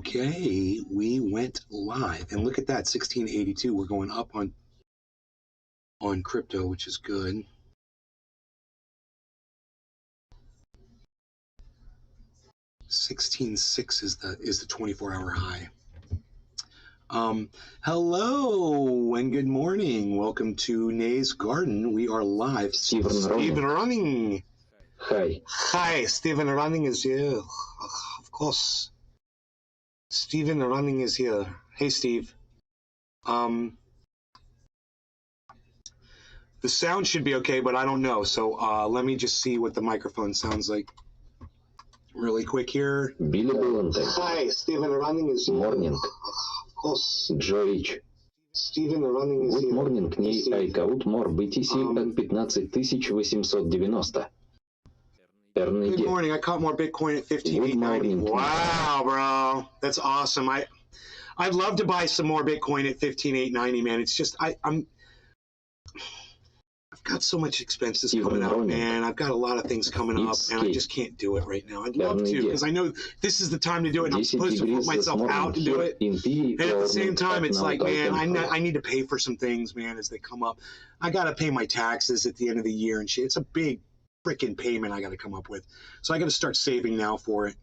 Okay, we went live, and look at that, 1682. We're going up on crypto, which is good. $16.6 is the 24-hour high. Hello and good morning. Welcome to Nay's Garden. We are live. Stephen Running. Hi. Hi, Stephen Running is here. Of course. Stephen Running is here. Hey, Steve. The sound should be okay, but I don't know. So let me just see what the microphone sounds like really quick here. Billy Valentine. Hi, Stephen Running is here. Morning. Of course. Joe H. Stephen Running is Good here. morning, Ney. I count more BTC at 15,890. Good morning. I caught more Bitcoin at 15,890. Wow, bro. That's awesome. I'd love to buy some more Bitcoin at 15,890, man. It's just I've got so much expenses coming up, man. I've got a lot of things coming up, and I just can't do it right now. I'd love to, because I know this is the time to do it, and I'm supposed to put myself out to do it. And at the same time, it's like, man, I need to pay for some things, man, as they come up. I got to pay my taxes at the end of the year and shit. It's a big freaking payment I got to come up with. So I got to start saving now for it.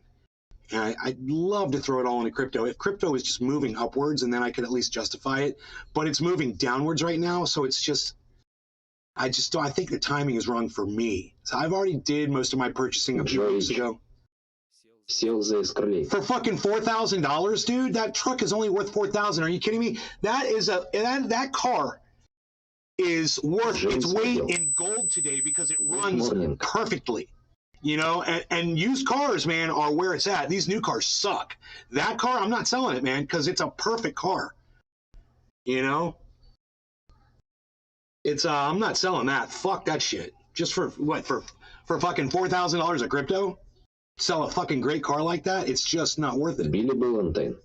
And I'd love to throw it all into crypto. If crypto is just moving upwards, and then I could at least justify it. But it's moving downwards right now, so it's just... I think the timing is wrong for me. So I've already did most of my purchasing a few weeks ago. For fucking $4,000, dude. That truck is only worth $4,000. Are you kidding me? That is that car is worth its weight in gold today because it runs perfectly. You know, and used cars, man, are where it's at. These new cars suck. That car, I'm not selling it, man, because it's a perfect car. You know? It's I'm not selling that. Fuck that shit. Just for what? For fucking $4,000 of crypto? Sell a fucking great car like that? It's just not worth it. Billy Valentine.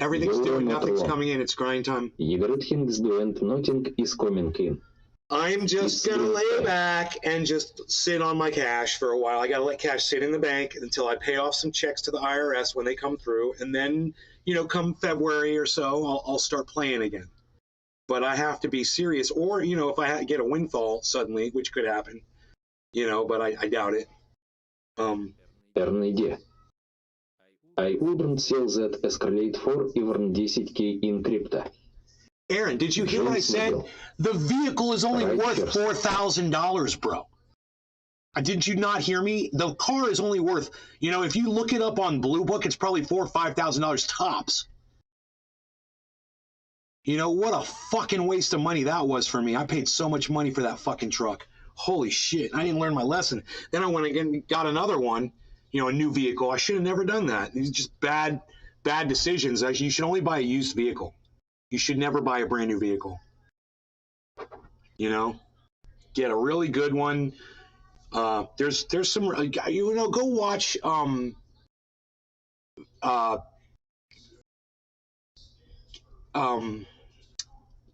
Everything's doing, nothing's coming in. It's grind time. Everything is doing, nothing is coming in. I'm just gonna lay back and just sit on my cash for a while. I gotta let cash sit in the bank until I pay off some checks to the IRS when they come through, and then, you know, come February or so, I'll start playing again. But I have to be serious, or, you know, if I get a windfall suddenly, which could happen, you know, but I doubt it. Idea. I wouldn't sell that Escalade for even 10K in crypto. Aaron, did you hear what I said? The vehicle is only worth $4,000, bro. Did you not hear me? The car is only worth, you know, if you look it up on Blue Book, it's probably $4,000 or $5,000 tops. You know, what a fucking waste of money that was for me. I paid so much money for that fucking truck. Holy shit. I didn't learn my lesson. Then I went again, got another one, you know, a new vehicle. I should have never done that. These are just bad decisions. Actually, you should only buy a used vehicle. You should never buy a brand new vehicle. You know, get a really good one. There's some, you know, go watch,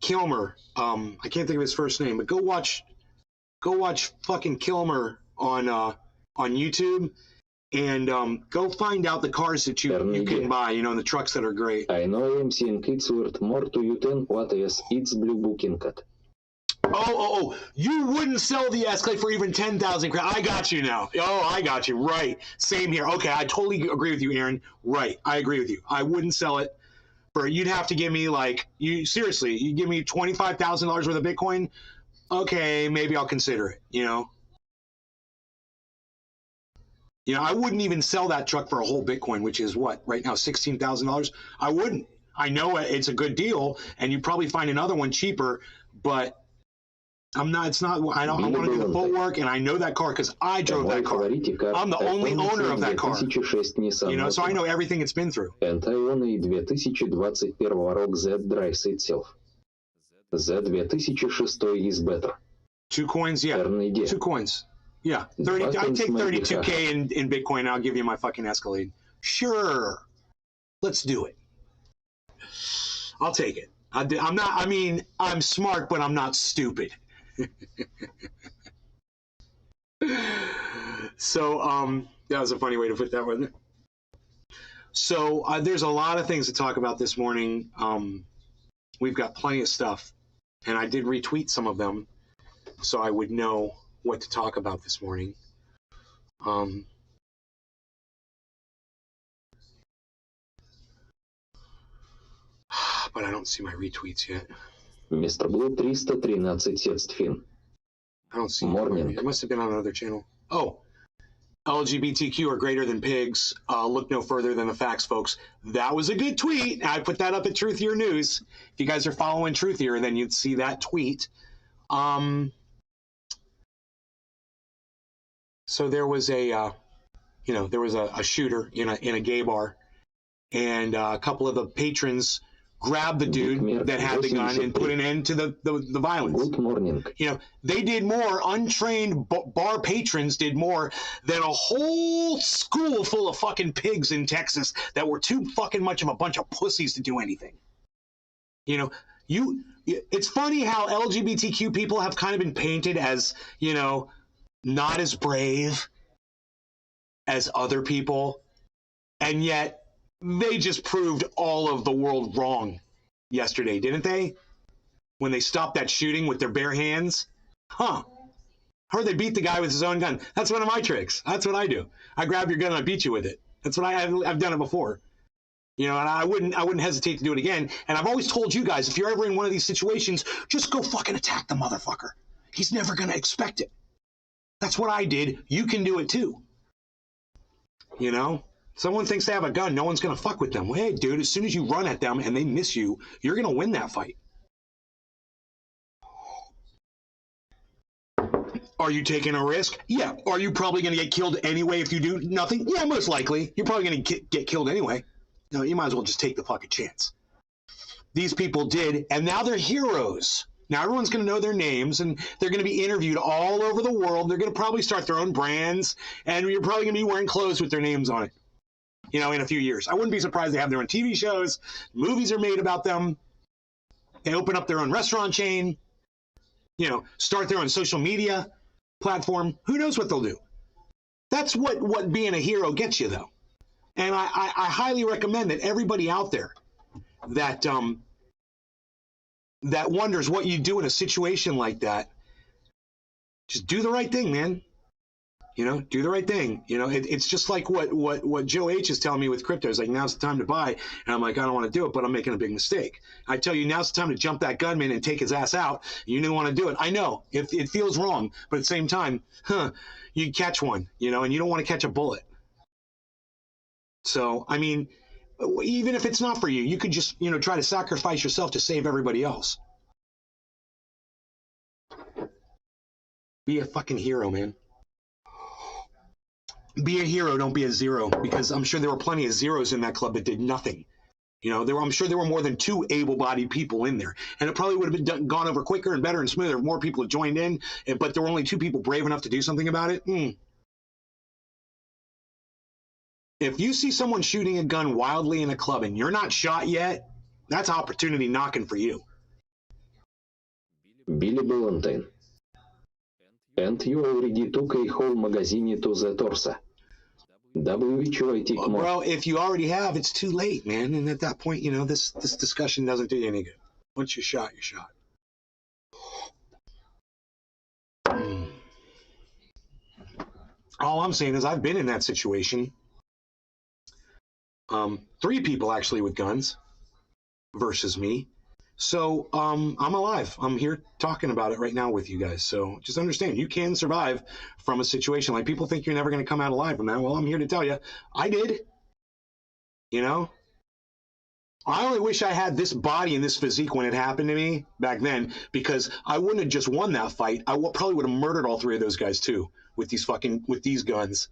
Kilmer. I can't think of his first name, but go watch fucking Kilmer on YouTube, and go find out the cars that you can buy, you know, the trucks that are great. I know I'm saying it's worth more to you than what is its Blue Booking cut. Oh, you wouldn't sell the Escalade for even 10,000 crowns. I got you now. Oh, I got you. Right. Same here. Okay, I totally agree with you, Aaron. Right. I agree with you. I wouldn't sell it. You'd have to give me, like, you give me $25,000 worth of Bitcoin. Okay, maybe I'll consider it. You know, I wouldn't even sell that truck for a whole Bitcoin, which is what right now, $16,000. I wouldn't. I know it's a good deal, and you probably find another one cheaper, but I'm not. It's not. I want to do the footwork, and I know that car because I drove that car. I'm the only owner of that car. You know, so I know everything it's been through. And I own a 2021 ROG Z drives itself. Z2006 is better. 2 coins, yeah. 2 coins. Yeah. 30. I take 32K in Bitcoin, and I'll give you my fucking Escalade. Sure. Let's do it. I'll take it. I'm not. I mean, I'm smart, but I'm not stupid. So that was a funny way to put that, wasn't it? So there's a lot of things to talk about this morning. We've got plenty of stuff, and I did retweet some of them so I would know what to talk about this morning. But I don't see my retweets yet. Mr. Blue 313 текст-фин. I don't see Morning. It must have been on another channel. Oh, LGBTQ are greater than pigs. Look no further than the facts, folks. That was a good tweet. I put that up at Truthier News. If you guys are following Truthier, then you'd see that tweet. So there was a shooter in a gay bar, and a couple of the patrons grabbed the dude that had the gun and put an end to the violence. Good morning. You know, they did more, untrained bar patrons did more than a whole school full of fucking pigs in Texas that were too fucking much of a bunch of pussies to do anything. You know, it's funny how LGBTQ people have kind of been painted as, you know, not as brave as other people, and yet they just proved all of the world wrong yesterday, didn't they? When they stopped that shooting with their bare hands. Huh. Heard they beat the guy with his own gun. That's one of my tricks. That's what I do. I grab your gun and I beat you with it. That's what I've done it before. You know, and I wouldn't hesitate to do it again. And I've always told you guys, if you're ever in one of these situations, just go fucking attack the motherfucker. He's never going to expect it. That's what I did. You can do it too. You know? Someone thinks they have a gun, no one's going to fuck with them. Well, hey, dude, as soon as you run at them and they miss you, you're going to win that fight. Are you taking a risk? Yeah. Are you probably going to get killed anyway if you do nothing? Yeah, most likely. You're probably going to get killed anyway. No, you might as well just take the fucking chance. These people did, and now they're heroes. Now everyone's going to know their names, and they're going to be interviewed all over the world. They're going to probably start their own brands, and you're probably going to be wearing clothes with their names on it. You know, in a few years. I wouldn't be surprised they have their own TV shows. Movies are made about them. They open up their own restaurant chain. You know, start their own social media platform. Who knows what they'll do? That's what being a hero gets you, though. And I highly recommend that everybody out there that that wonders what you do in a situation like that, just do the right thing, man. You know, do the right thing. You know, it's just like what Joe H is telling me with crypto. It's like, now's the time to buy. And I'm like, I don't want to do it, but I'm making a big mistake. I tell you, now's the time to jump that gunman and take his ass out. You didn't want to do it. I know it feels wrong, but at the same time, you catch one, you know, and you don't want to catch a bullet. So, I mean, even if it's not for you, you could just, you know, try to sacrifice yourself to save everybody else. Be a fucking hero, man. Be a hero, don't be a zero, because I'm sure there were plenty of zeros in that club that did nothing. You know, I'm sure there were more than 2 able-bodied people in there, and it probably would have been gone over quicker and better and smoother if more people had joined in, but there were only 2 people brave enough to do something about it. If you see someone shooting a gun wildly in a club and you're not shot yet, that's opportunity knocking for you. Billy Valentine. And you already took a whole magazine to the torso. Well, bro, if you already have, it's too late, man. And at that point, you know, this discussion doesn't do you any good. Once you're shot, you're shot. All I'm saying is I've been in that situation. 3 people actually with guns versus me. So I'm alive. I'm here talking about it right now with you guys. So just understand, you can survive from a situation. Like, people think you're never going to come out alive from that. Well, I'm here to tell you, I did. You know? I only wish I had this body and this physique when it happened to me back then, because I wouldn't have just won that fight. I probably would have murdered all 3 of those guys too with these guns.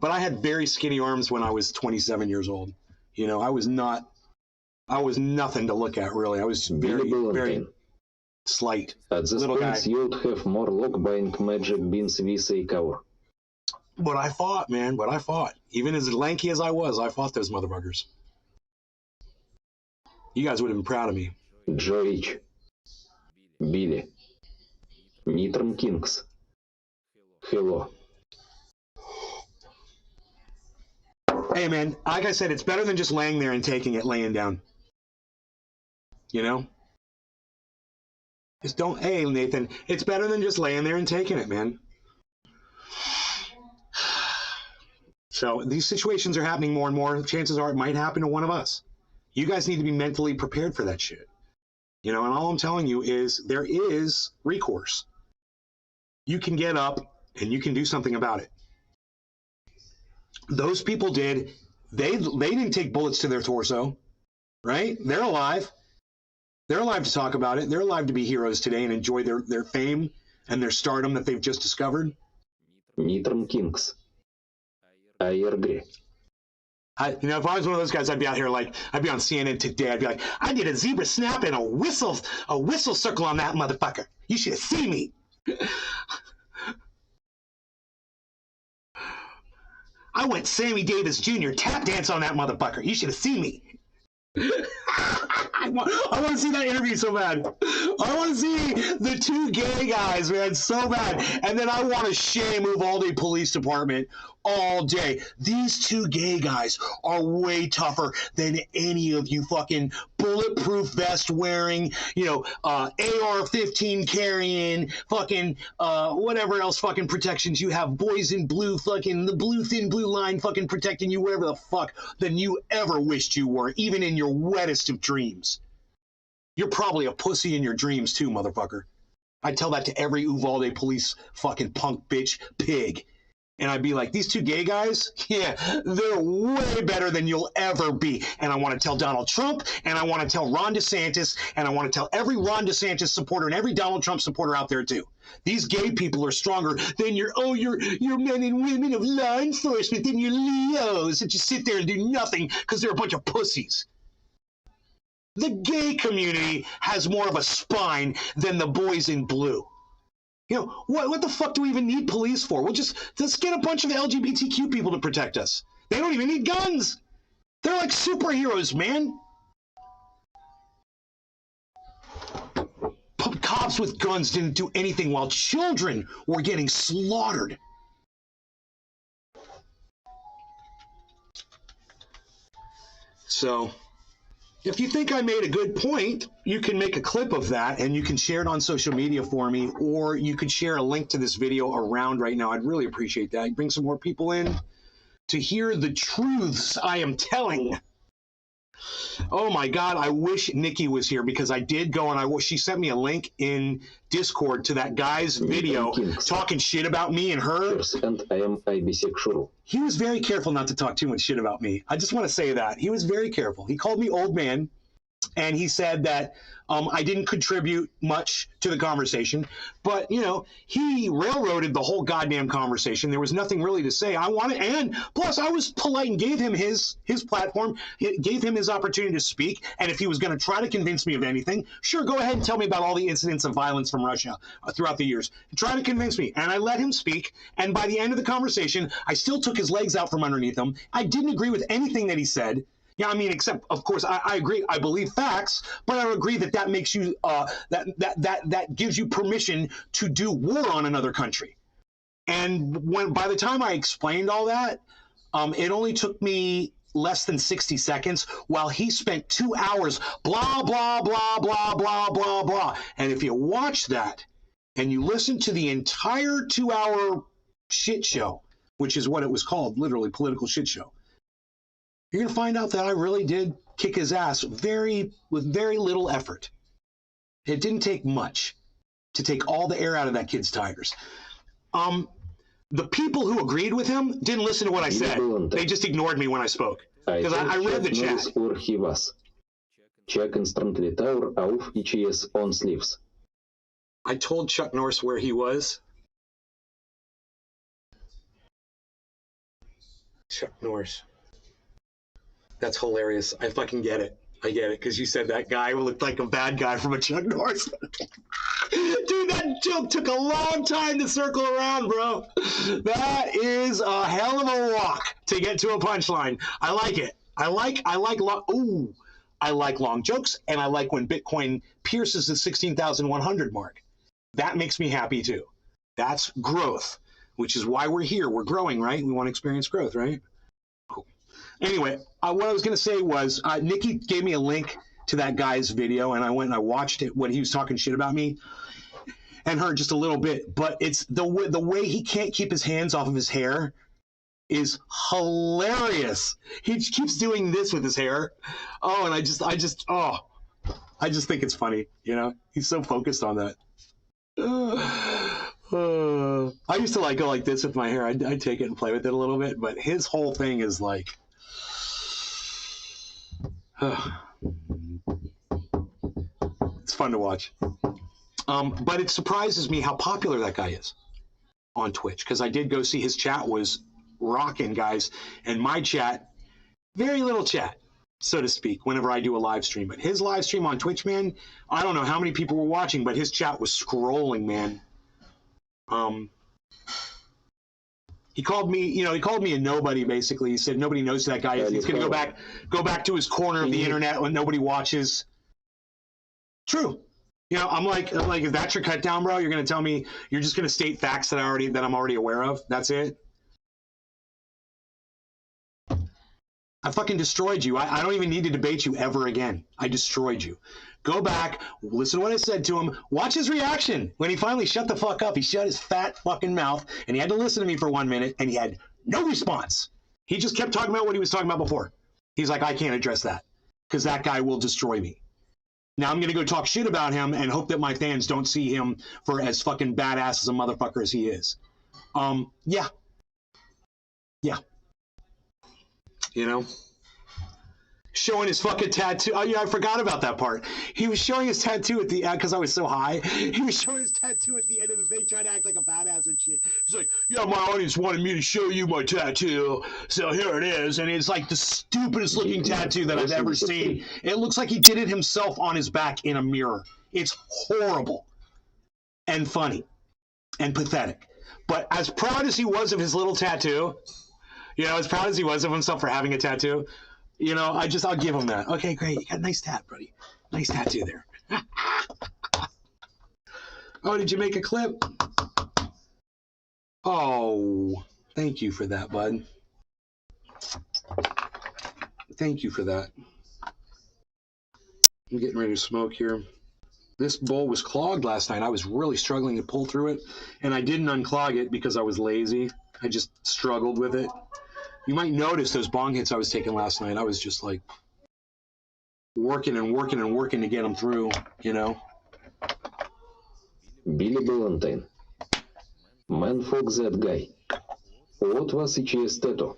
But I had very skinny arms when I was 27 years old. You know, I was nothing to look at, really. I was very slight. At this little point, guy. you'd have more lock-buying magic beans with a cover. But I fought, man. But I fought. Even as lanky as I fought those motherfuckers. You guys would have been proud of me. Joe H. Billy. Nitram Kings. Hello. Hey, man, like I said, it's better than just laying there and taking it laying down. You know? Just don't, hey, Nathan, it's better than just laying there and taking it, man. So these situations are happening more and more. Chances are it might happen to one of us. You guys need to be mentally prepared for that shit. You know, and all I'm telling you is there is recourse. You can get up and you can do something about it. Those people did. They didn't take bullets to their torso, right? They're alive. They're alive to talk about it. They're alive to be heroes today and enjoy their fame and their stardom that they've just discovered. Nitram Kings. I agree. You know, if I was one of those guys, I'd be out here like, I'd be on CNN today. I'd be like, I did a zebra snap and a whistle circle on that motherfucker. You should have seen me. I went Sammy Davis Jr. tap dance on that motherfucker. You should have seen me. I want to see that interview so bad. I want to see the two gay guys, man, so bad. And then I want to shame Uvalde Police Department all day. These two gay guys are way tougher than any of you fucking bulletproof vest wearing, you know, AR-15 carrying, fucking whatever else fucking protections you have, boys in blue, fucking the blue thin blue line fucking protecting you, whatever the fuck than you ever wished you were, even in your wettest of dreams. You're probably a pussy in your dreams too, motherfucker. I tell that to every Uvalde police fucking punk bitch pig. And I'd be like, these two gay guys, yeah, they're way better than you'll ever be. And I want to tell Donald Trump, and I want to tell Ron DeSantis, and I want to tell every Ron DeSantis supporter and every Donald Trump supporter out there too. These gay people are stronger than your men and women of law enforcement, than your Leos that just sit there and do nothing because they're a bunch of pussies. The gay community has more of a spine than the boys in blue. You know, what the fuck do we even need police for? Let's get a bunch of LGBTQ people to protect us. They don't even need guns. They're like superheroes, man. Cops with guns didn't do anything while children were getting slaughtered. So, if you think I made a good point, you can make a clip of that and you can share it on social media for me, or you could share a link to this video around right now. I'd really appreciate that. Bring some more people in to hear the truths I am telling. Oh my God, I wish Nikki was here, because I did go and she sent me a link in Discord to that guy's video talking shit about me and her. And I am a bisexual. He was very careful not to talk too much shit about me. I just want to say that. He was very careful. He called me old man, and he said that I didn't contribute much to the conversation, but, you know, he railroaded the whole goddamn conversation. There was nothing really to say. And plus I was polite and gave him his platform, gave him his opportunity to speak. And if he was going to try to convince me of anything, sure, go ahead and tell me about all the incidents of violence from Russia throughout the years. Try to convince me. And I let him speak. And by the end of the conversation, I still took his legs out from underneath him. I didn't agree with anything that he said. Yeah, I mean, except, of course, I agree. I believe facts, but I agree that makes you that gives you permission to do war on another country. And by the time I explained all that, it only took me less than 60 seconds, while he spent 2 hours blah blah blah blah blah blah blah. And if you watch that and you listen to the entire 2-hour shit show, which is what it was called, literally political shit show, you're going to find out that I really did kick his ass with very little effort. It didn't take much to take all the air out of that kid's tires. The people who agreed with him didn't listen to what I said. They just ignored me when I spoke. Because I read the chat. Or he was. Check instantly tower auf ECS on sleeves. I told Chuck Norris where he was. Chuck Norris. That's hilarious. I fucking get it. I get it, because you said that guy looked like a bad guy from a Chuck Norris. Dude, that joke took a long time to circle around, bro. That is a hell of a walk to get to a punchline. I like it. I like long jokes, and I like when Bitcoin pierces the 16,100 mark. That makes me happy too. That's growth, which is why we're here. We're growing, right? We want to experience growth, right? Cool. Anyway, what I was going to say was Nikki gave me a link to that guy's video, and I went and I watched it when he was talking shit about me and her just a little bit. But it's the way he can't keep his hands off of his hair is hilarious. He keeps doing this with his hair. Oh, and I just think it's funny. You know, he's so focused on that. I used to like go like this with my hair. I'd take it and play with it a little bit, but his whole thing is like, it's fun to watch. But it surprises me how popular that guy is on Twitch, because I did go see his chat was rocking, guys, and my chat, very little chat, so to speak, whenever I do a live stream. But his live stream on Twitch, man, I don't know how many people were watching, but his chat was scrolling, man. He called me a nobody, basically. He said nobody knows who that guy is. He's going to go back to his corner of the internet when nobody watches. True. You know, I'm like, is that your cut down, bro? You're going to tell me you're just going to state facts that I'm already aware of? That's it? I fucking destroyed you. I don't even need to debate you ever again. I destroyed you. Go back, listen to what I said to him, watch his reaction. When he finally shut the fuck up, he shut his fat fucking mouth, and he had to listen to me for 1 minute, and he had no response. He just kept talking about what he was talking about before. He's like, I can't address that, because that guy will destroy me. Now I'm going to go talk shit about him and hope that my fans don't see him for as fucking badass as a motherfucker as he is. Yeah. Yeah. You know? Showing his fucking tattoo. Oh, yeah, I forgot about that part. He was showing his tattoo at the end, because I was so high. He was showing his tattoo at the end of the thing, trying to act like a badass and shit. He's like, yeah, my audience wanted me to show you my tattoo, so here it is. And it's like the stupidest looking tattoo that I've ever seen. It looks like he did it himself on his back in a mirror. It's horrible and funny and pathetic. But as proud as he was of his little tattoo, you know, as proud as he was of himself for having a tattoo, you know, I'll give him that. Okay, great. You got a nice tat, buddy. Nice tattoo there. Oh, did you make a clip? Oh, thank you for that, bud. Thank you for that. I'm getting ready to smoke here. This bowl was clogged last night. I was really struggling to pull through it, and I didn't unclog it because I was lazy. I just struggled with it. You might notice those bong hits I was taking last night. I was just like working and working and working to get them through, you know. Billy Valentine. Man fuck that guy. What was ECS tattoo?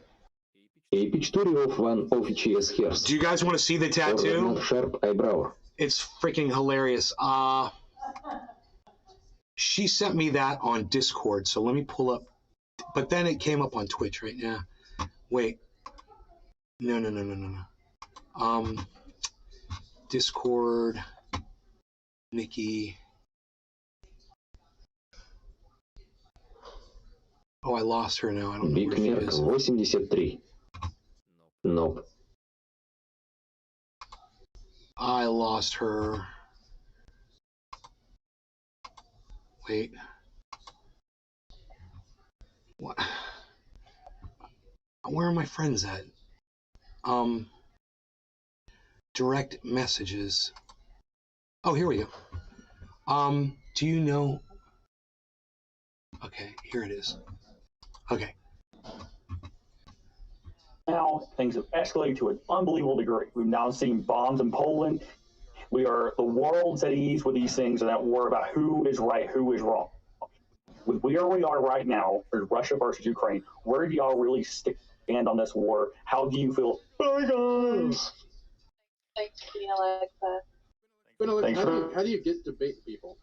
A picture of one of ECS hairs. Do you guys want to see the tattoo? Sharp eyebrow. It's freaking hilarious. She sent me that on Discord, so let me pull up. But then it came up on Twitch right now. Wait. No. Discord. Nikki. Oh, I lost her now. I don't know Big where she is. 83. Nope. I lost her. Wait. What? Where are my friends at? Direct messages. Oh, here we go. Do you know? Okay, here it is. Okay. Now things have escalated to an unbelievable degree. We've now seen bombs in Poland. We are the world's at ease with these things and that war about who is right, who is wrong. With where we are right now, Russia versus Ukraine, where do y'all really stand on this war? How do you feel? Bye, guys. Thanks, Alexa. How do you get debate people?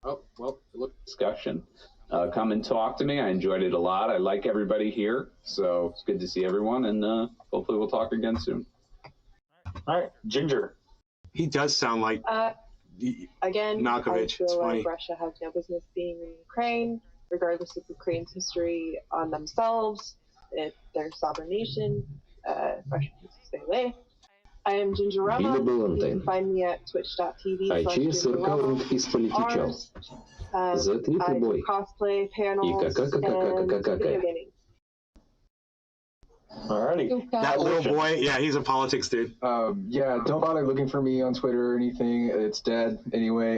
Oh, well, look. Discussion. Come and talk to me. I enjoyed it a lot. I like everybody here, so it's good to see everyone, and hopefully we'll talk again soon. All right, Ginger. He does sound like again, Malkovich. I feel it's funny. like Russia has no business being in Ukraine, regardless of Ukraine's history on themselves. If they're a sovereign nation, Russia needs to stay away. I am Ginger Rama. You can find me at twitch.tv/GingerRama. I do cosplay, panels, and video gaming. Alrighty. That little boy, yeah, he's a politics dude. Yeah, don't bother looking for me on Twitter or anything. It's dead anyway.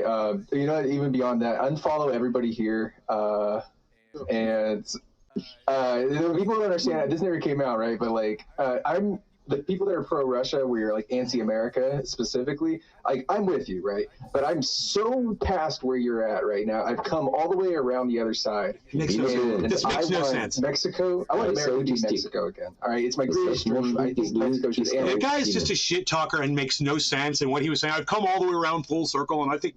You know, even beyond that, unfollow everybody here. And people don't understand. This never came out, right? But like, I'm the people that are pro-Russia, where you're like anti-America specifically. Like, I'm with you, right? But I'm so past where you're at right now. I've come all the way around the other side. This makes no sense. Mexico. I want America to be Mexico again. All right, it's my greatest dream. I think Mexico should end. The guy is just a shit talker and makes no sense. And what he was saying, I've come all the way around full circle, and I think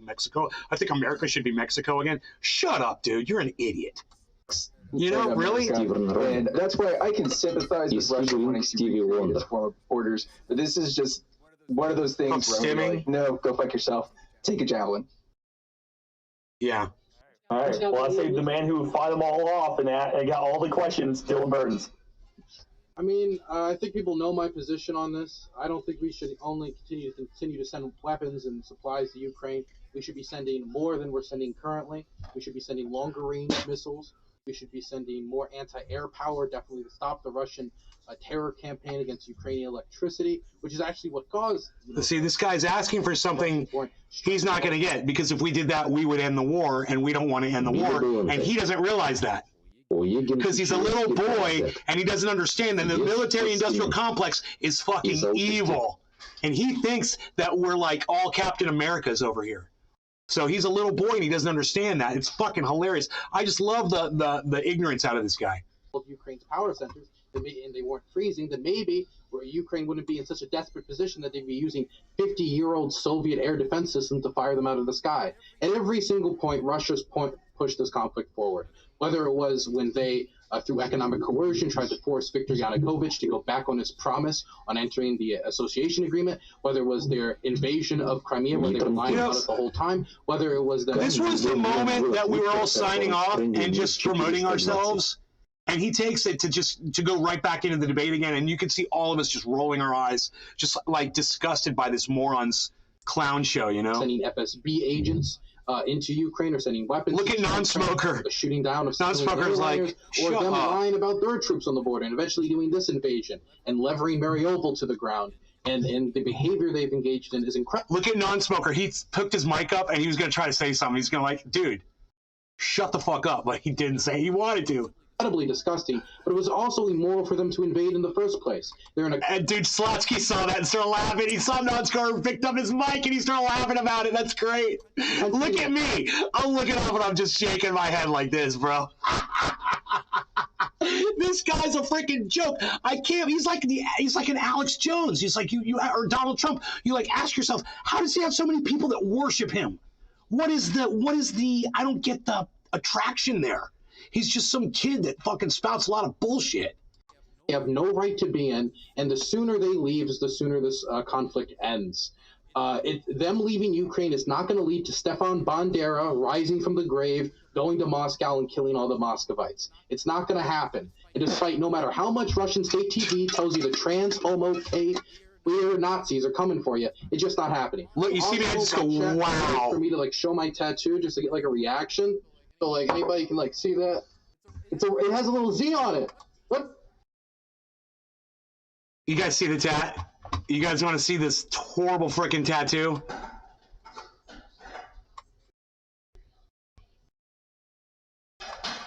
America should be Mexico again. Shut up, dude. You're an idiot. You know, really? And that's why I can sympathize with Russia wanting to recreate its former borders. But this is just one of those things where I'm like, no, go fuck yourself. Take a javelin. Yeah. All right. Well, I saved the man who fought them all off and got all the questions, Dylan Burns. I mean, I think people know my position on this. I don't think we should only continue to send weapons and supplies to Ukraine. We should be sending more than we're sending currently. We should be sending longer range missiles. We should be sending more anti-air power, definitely to stop the Russian terror campaign against Ukrainian electricity, which is actually what caused... See, this guy's asking for something he's not going to get, because if we did that, we would end the war, and we don't want to end the war, and he doesn't realize that. Because he's a little boy, and he doesn't understand that the military-industrial complex is fucking evil. And he thinks that we're like all Captain Americas over here. So he's a little boy and he doesn't understand that. It's fucking hilarious. I just love the ignorance out of this guy. Of Ukraine's power centers, and they weren't freezing, then maybe Ukraine wouldn't be in such a desperate position that they'd be using 50-year-old Soviet air defense systems to fire them out of the sky. At every single point, Russia's pushed this conflict forward. Whether it was when they, through economic coercion, tried to force Viktor Yanukovych to go back on his promise on entering the association agreement, whether it was their invasion of Crimea, where they were lying about it the whole time, whether it was that... This was the moment that we were all signing off and just promoting ourselves, and he takes it to go right back into the debate again, and you can see all of us just rolling our eyes, just like disgusted by this moron's clown show, you know? Sending FSB agents into Ukraine, or sending weapons. Look at Non-Smoker. The shooting down of Non-Smoker's like, or them lying about their troops on the border and eventually doing this invasion and levering Mariupol to the ground. And the behavior they've engaged in is incredible. Look at Non-Smoker. He hooked his mic up and he was going to try to say something. He's going to like, dude, shut the fuck up. Like he didn't say he wanted to. Incredibly disgusting, but it was also immoral for them to invade in the first place. They're in a... And dude, Slotsky saw that and started laughing. He saw Non-Smoker, picked up his mic, and he started laughing about it. That's great. Look at me. I'm looking up and I'm just shaking my head like this, bro. This guy's a freaking joke. I can't. He's like an Alex Jones. He's like you or Donald Trump. You like ask yourself, how does he have so many people that worship him? What is the? I don't get the attraction there. He's just some kid that fucking spouts a lot of bullshit. They have no right to be in, and the sooner they leave, the sooner this conflict ends. Them leaving Ukraine is not going to lead to Stefan Bandera rising from the grave, going to Moscow and killing all the Muscovites. It's not going to happen. And despite no matter how much Russian state TV tells you the trans, homo, gay, queer Nazis are coming for you, it's just not happening. Look, you see me, I just go, wow. For me to like show my tattoo just to get like a reaction. So like anybody can like see that. It has a little Z on it. What? You guys see the tat? You guys want to see this horrible freaking tattoo?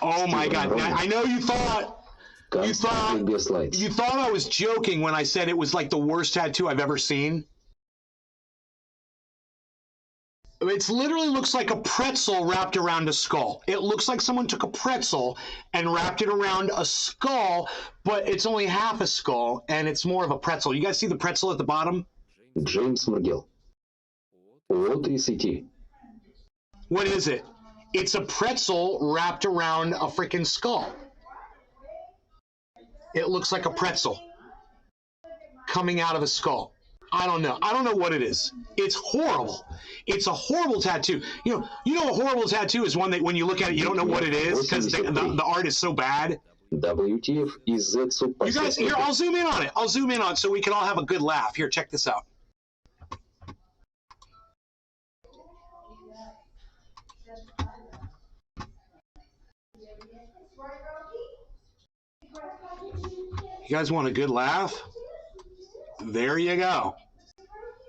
Oh my God! Now, I know you thought I was joking when I said it was like the worst tattoo I've ever seen. It literally looks like a pretzel wrapped around a skull. It looks like someone took a pretzel and wrapped it around a skull, but it's only half a skull, and it's more of a pretzel. You guys see the pretzel at the bottom? James Morgel. What is it? What is it? It's a pretzel wrapped around a freaking skull. It looks like a pretzel coming out of a skull. I don't know. I don't know what it is. It's horrible. It's a horrible tattoo. You know, a horrible tattoo is one that when you look at it, you don't know what it is because the art is so bad. WTF is that so? You guys, here, I'll zoom in on it. I'll zoom in on it so we can all have a good laugh. Here, check this out. You guys want a good laugh? There you go.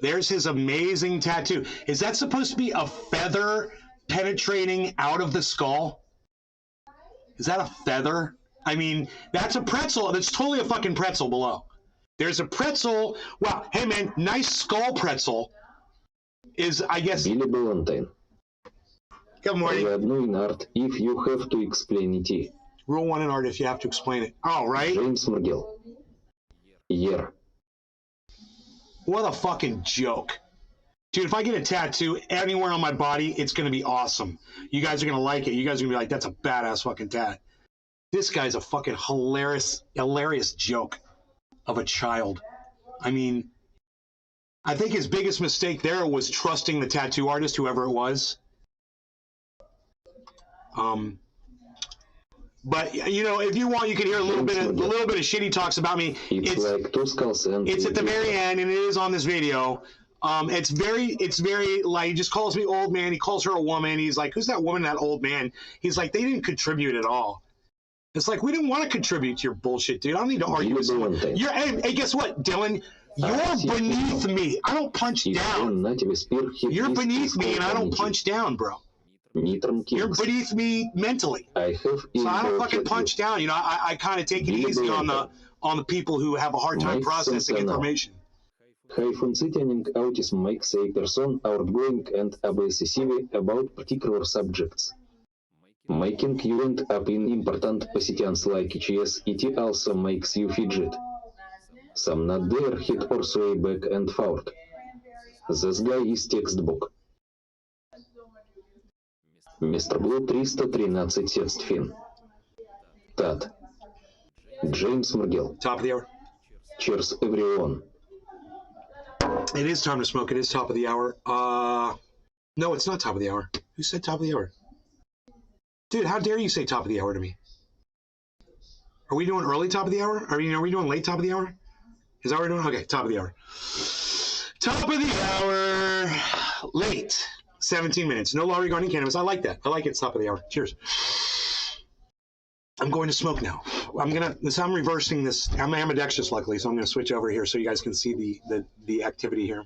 There's his amazing tattoo. Is that supposed to be a feather penetrating out of the skull? Is that a feather? I mean, that's a pretzel. That's totally a fucking pretzel below. There's a pretzel. Wow. Hey, man, nice skull pretzel is, I guess... Billy Ballantine. Good morning. Одну in art if you have to explain it. Rule 1 in art if you have to explain it. Oh, right? James Margell. Year. What a fucking joke. Dude, if I get a tattoo anywhere on my body, it's going to be awesome. You guys are going to like it. You guys are going to be like, that's a badass fucking tat. This guy's a fucking hilarious joke of a child. I mean, I think his biggest mistake there was trusting the tattoo artist, whoever it was. But you know, if you want, you can hear a little bit of shit he talks about me. It's like two skulls and it's at the very end, and it is on this video. It's very like, he just calls me old man. He calls her a woman. He's like, who's that woman? That old man. He's like, they didn't contribute at all. It's like, we didn't want to contribute to your bullshit, dude. I don't need to argue with someone. Hey, guess what, Dylan? You're beneath me. I don't punch down. You're beneath me, and I don't punch down, bro. You're beneath me mentally. So I don't fucking punch down. You know, I kind of take it easy on the people who have a hard time processing information. High functioning autism makes a person outgoing and obsessive about particular subjects, making you end up in important positions like chess. It also makes you fidget. Some not there hit or sway back and forth. This guy is textbook. Mr. Blue 313 Sest Fin. Tat. James Margell. Top of the hour. Cheers, everyone. It is time to smoke. It is top of the hour. No, it's not top of the hour. Who said top of the hour? Dude, how dare you say top of the hour to me? Are we doing early top of the hour? Are we doing late top of the hour? Is that what we're doing? Okay, top of the hour. Top of the hour. Late. 17 minutes. No law regarding cannabis. I like that. I like it. Top of the hour. Cheers. I'm going to smoke now. I'm reversing this. I'm ambidextrous, luckily, so I'm going to switch over here so you guys can see the activity here.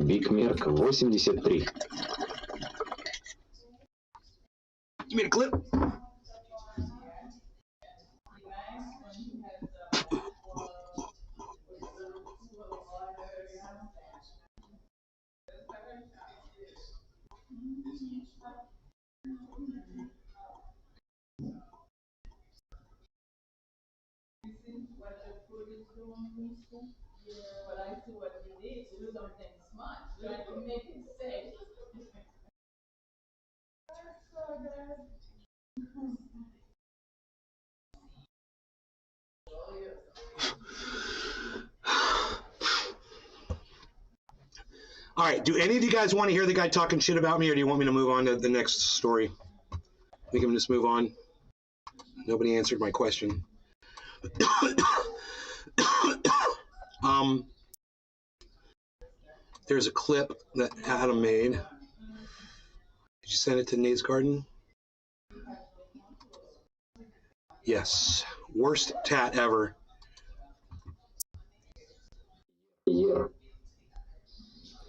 Big Merc 83. You made a clip? All right, do any of you guys want to hear the guy talking shit about me, or do you want me to move on to the next story? I think I'm going to just move on. Nobody answered my question. There's a clip that Adam made. Did you send it to Nate's Garden? Yes. Worst tat ever. Year.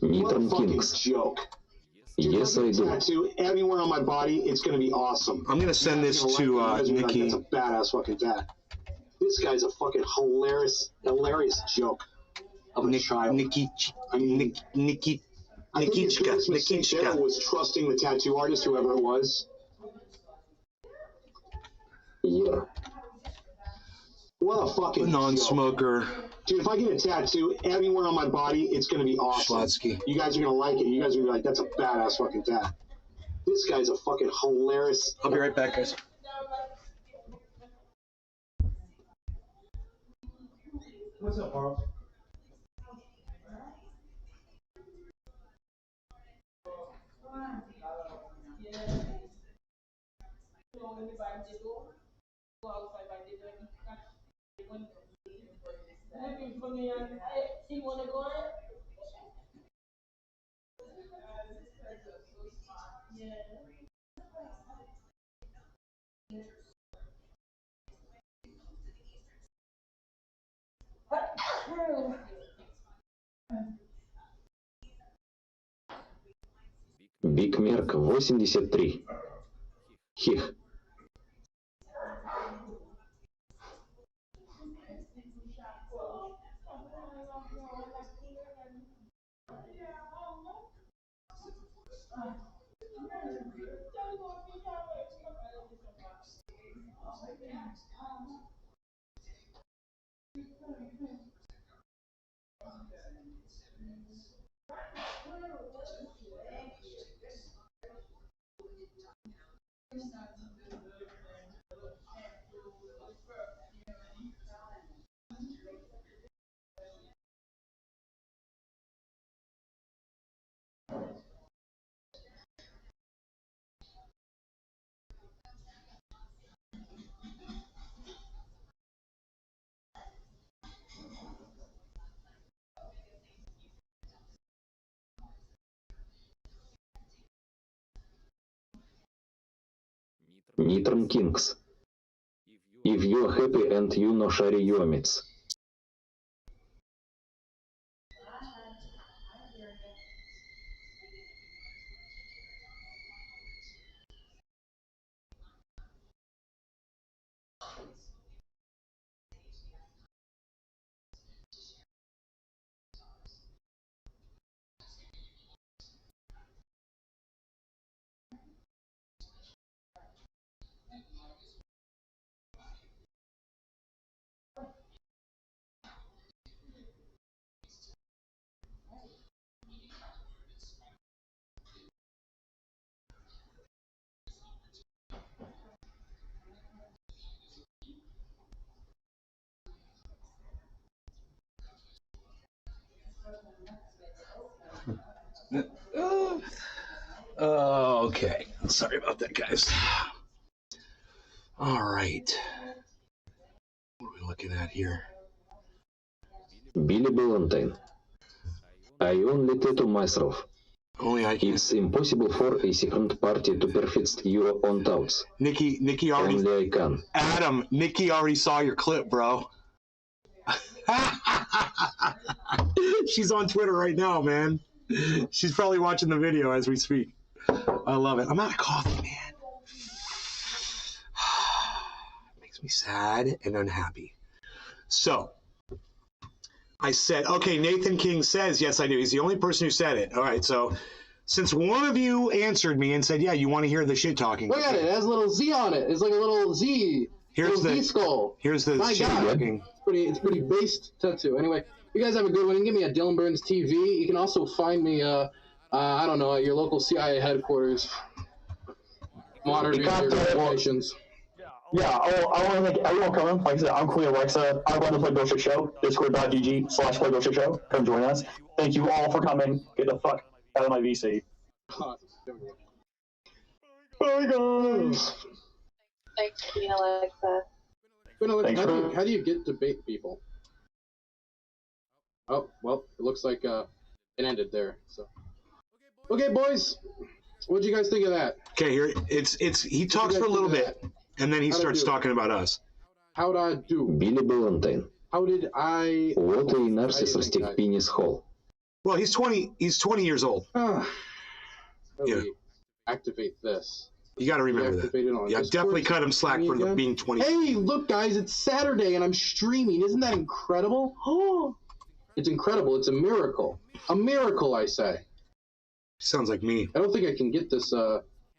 What a fucking joke. Dude, Yes, I do. Tattoo anywhere on my body, it's going to be awesome. I'm going to send this to Nikki. That's a badass fucking tat. This guy's a fucking hilarious joke of a child. Nikichka was trusting the tattoo artist, whoever it was. Yeah. What a fucking non-smoker. Dude, if I get a tattoo anywhere on my body, it's going to be awesome. Schlotsky. You guys are going to like it. You guys are going to be like, that's a badass fucking tat. This guy's a fucking hilarious. I'll be right back, guys. What's up, Carl? Big Merc 83. Хих. Nitram Kings. If you're happy and you know Shari Yomits. Okay. Sorry about that, guys. All right. What are we looking at here? Billy Ballantine. I only tattoo myself. Only I can. It's impossible for a second party to perfect your own thoughts. Nikki already. Only I can. Adam, Nikki already saw your clip, bro. She's on Twitter right now, man. She's probably watching the video as we speak. I love it. I'm out of coffee, man. Makes me sad and unhappy. So, I said, okay, Nathan King says, yes, I do. He's the only person who said it. All right, so since one of you answered me and said, yeah, you want to hear the shit talking. Look at it. It has a little Z on it. It's like a little Z. Here's the Z skull. Here's the shit talking. It's pretty based tattoo. Anyway, you guys have a good one. You can get me at Dylan Burns TV. You can also find me, I don't know, at your local CIA headquarters. Monitoring your notifications. Yeah, I want to thank everyone coming. Like I said, I'm Queen Alexa. I run the Play Bullshit Show, discord.gg/Play Bullshit Show. Come join us. Thank you all for coming. Get the fuck out of my VC. Bye, guys. Thanks, Queen Alexa. Queen Alexa, how do you get debate people? Oh, well, it looks like it ended there. So, okay, boys, what do you guys think of that? Okay, here he talks for a little bit. And then he starts talking about us. How'd I do? Billy Ballantine. How did I... What a narcissistic penis hole. Well, he's 20 years old. Yeah. Activate this. You got to remember that. Yeah, definitely cut him slack for being 20. Hey, look, guys, it's Saturday and I'm streaming. Isn't that incredible? Oh, it's incredible. It's a miracle. A miracle, I say. Sounds like me. I don't think I can get this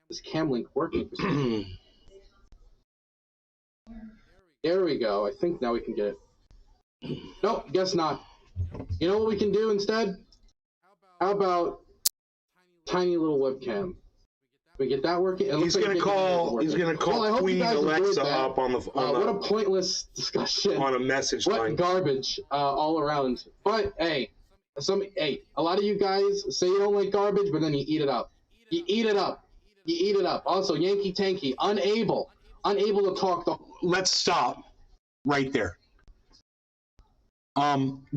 this cam link working for some reason. There we go. I think now we can get it. Nope, guess not. You know what we can do instead? How about tiny little webcam? Can we get that working? He's gonna call Queen Alexa up on the what a pointless discussion on a message line. What garbage all around. But hey, a lot of you guys say you don't like garbage, but then you eat it up. You eat it up. You eat it up. Also, Yankee Tanky, unable unable to talk the... Let's stop right there.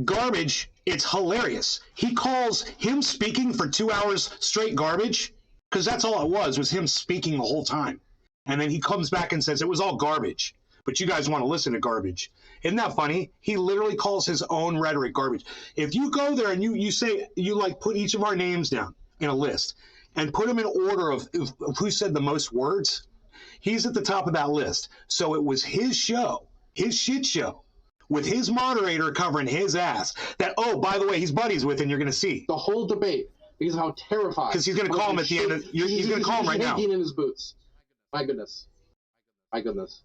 Garbage, it's hilarious. He calls him speaking for 2 hours straight garbage, because that's all it was him speaking the whole time. And then he comes back and says it was all garbage, but you guys want to listen to garbage. Isn't that funny? He literally calls his own rhetoric garbage. If you go there and you say, you like put each of our names down in a list and put them in order of who said the most words, he's at the top of that list. So it was his show, his shit show, with his moderator covering his ass that, oh, by the way, he's buddies with, and you're going to see. The whole debate, because of how terrified. Because he's going to call him at the end of, he's going to call him right now. Shaking in his boots. My goodness. My goodness.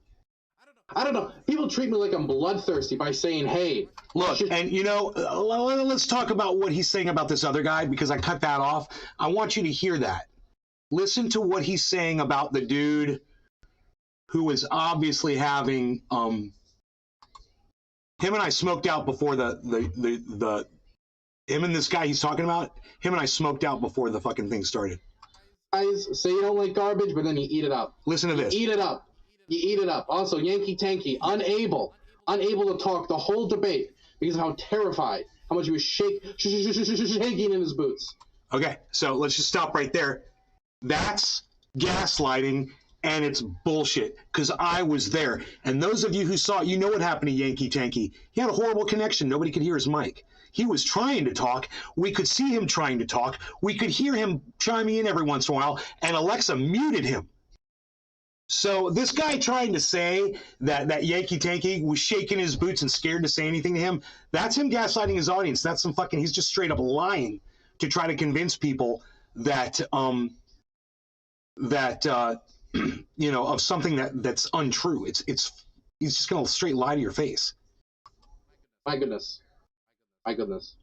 I don't know. People treat me like I'm bloodthirsty by saying, hey. Look, and you know, let's talk about what he's saying about this other guy, because I cut that off. I want you to hear that. Listen to what he's saying about the dude who is obviously having, him and I smoked out before him and this guy he's talking about, him and I smoked out before the fucking thing started. Guys say you don't like garbage, but then you eat it up. Listen to this. You eat it up. You eat it up. Also, Yankee Tanky, unable to talk the whole debate because of how terrified, how much he was shaking in his boots. Okay, so let's just stop right there. That's gaslighting, and it's bullshit, because I was there. And those of you who saw it, you know what happened to Yankee Tanky. He had a horrible connection. Nobody could hear his mic. He was trying to talk. We could see him trying to talk. We could hear him chiming in every once in a while, and Alexa muted him. So this guy trying to say that Yankee Tanky was shaking his boots and scared to say anything to him, that's him gaslighting his audience. That's some fucking, he's just straight up lying to try to convince people that, you know, of something that's untrue. He's just going to straight lie to your face. My goodness. My goodness.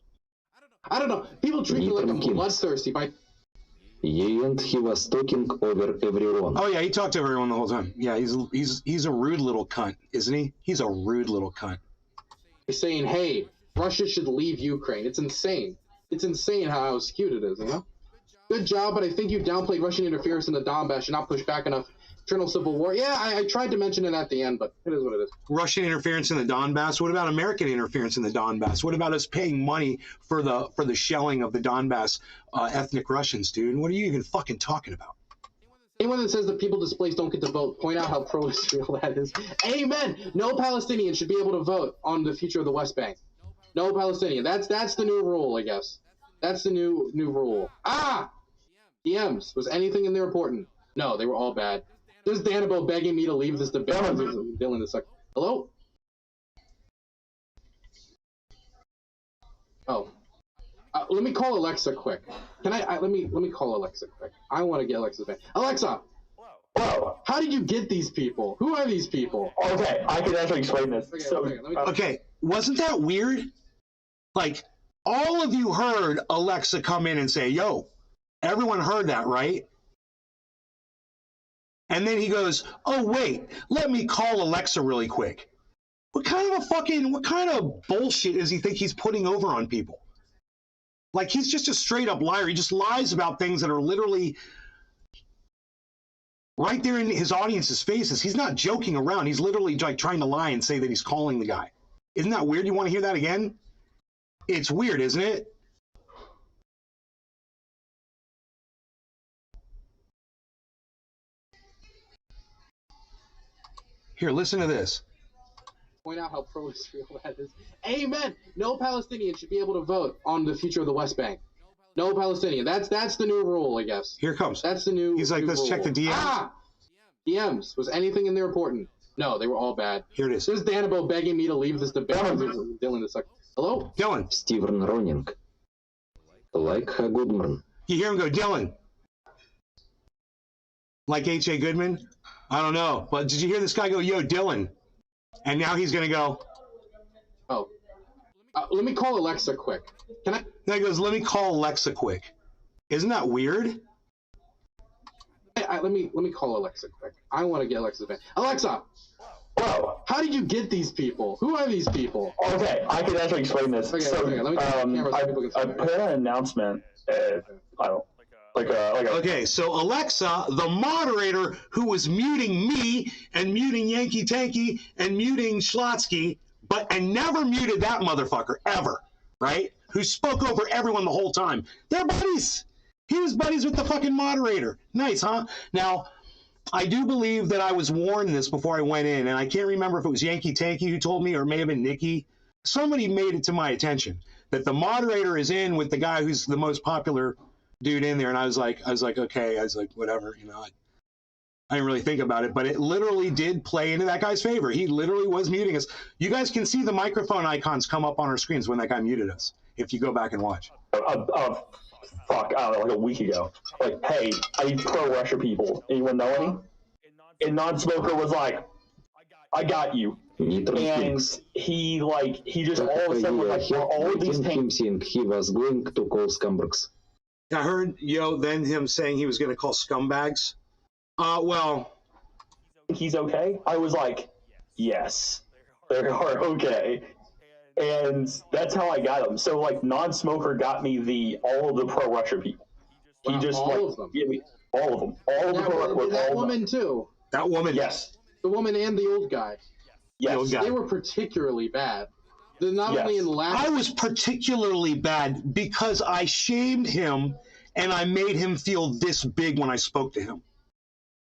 I don't know. People treat me like I'm bloodthirsty by... And he was talking over everyone. Oh yeah, he talked to everyone the whole time. Yeah, he's a rude little cunt, isn't he? He's a rude little cunt. Saying, hey, Russia should leave Ukraine. It's insane. It's insane how skewed it is, you know? Good job, but I think you downplayed Russian interference in the Donbass and not pushed back enough. Eternal civil war. Yeah, I tried to mention it at the end, but it is what it is. Russian interference in the Donbass. What about American interference in the Donbass? What about us paying money for the shelling of the Donbass ethnic Russians, dude? What are you even fucking talking about? Anyone that says that people displaced don't get to vote, point out how pro-Israel that is. Amen. No Palestinian should be able to vote on the future of the West Bank. No Palestinian. That's the new rule, I guess. That's the new rule. Ah! DMs. Was anything in there important? No, they were all bad. This is Danabo begging me to leave this debate. Dylan is like, hello? Oh. Let me call Alexa quick. Can I let me call Alexa quick. I want to get Alexa's back. Alexa! Whoa. How did you get these people? Who are these people? Okay, I can actually explain this. Okay, wasn't that weird? Like, all of you heard Alexa come in and say, yo, everyone heard that, right? And then he goes, oh, wait, let me call Alexa really quick. What kind of bullshit does he think he's putting over on people? Like, he's just a straight up liar. He just lies about things that are literally right there in his audience's faces. He's not joking around. He's literally like trying to lie and say that he's calling the guy. Isn't that weird? You want to hear that again? It's weird, isn't it? Here, listen to this. Point out how pro-Israel that is. Amen. No Palestinian should be able to vote on the future of the West Bank. No Palestinian. That's the new rule, I guess. Here it comes. That's the new. He's like, let's rule. check the DMs. Ah! DMs. Was anything in there important? No, they were all bad. Here it is. This is Danabo begging me to leave this debate. Dylan is like, hello? Dylan. Steven running. Like a good man. You hear him go, Dylan. Like H.A. Goodman? I don't know. But did you hear this guy go, yo, Dylan? And now he's going to go. Oh. Let me call Alexa quick. Can I? Now he goes, let me call Alexa quick. Isn't that weird? Let me call Alexa quick. I want to get Alexa's back. Alexa! Whoa. How did you get these people? Who are these people? Okay, I can actually explain this. Okay, so, let me turn the camera so people can see I put an announcement, Okay, so Alexa, the moderator who was muting me and muting Yankee Tanky and muting Schlotsky, and never muted that motherfucker ever, right? Who spoke over everyone the whole time. They're buddies. He was buddies with the fucking moderator. Nice, huh? Now, I do believe that I was warned this before I went in, and I can't remember if it was Yankee Tanky who told me or it may have been Nikki. Somebody made it to my attention that the moderator is in with the guy who's the most popular dude in there, and I was like, okay, whatever, I didn't really think about it, but it literally did play into that guy's favor. He literally was muting us. You guys can see the microphone icons come up on our screens when that guy muted us, if you go back and watch. Fuck, I don't know, like a week ago. Like, hey, I need pro-Russia people. Anyone know any? And Non-Smoker was like, I got you. And he just all of a sudden was like, for all of these things. He was going to call scumbags. I heard, then him saying he was going to call scumbags. Well. He's okay? I was like, yes, they are okay. And that's how I got him. So, Non-Smoker got me all of the pro-Russia people. He just, all of them. Gave me all of them. All of them. That woman, too. That woman. Yes. The woman and the old guy. Yes. The old guy. They were particularly bad. They're not only in the last... I was particularly bad because I shamed him and I made him feel this big when I spoke to him.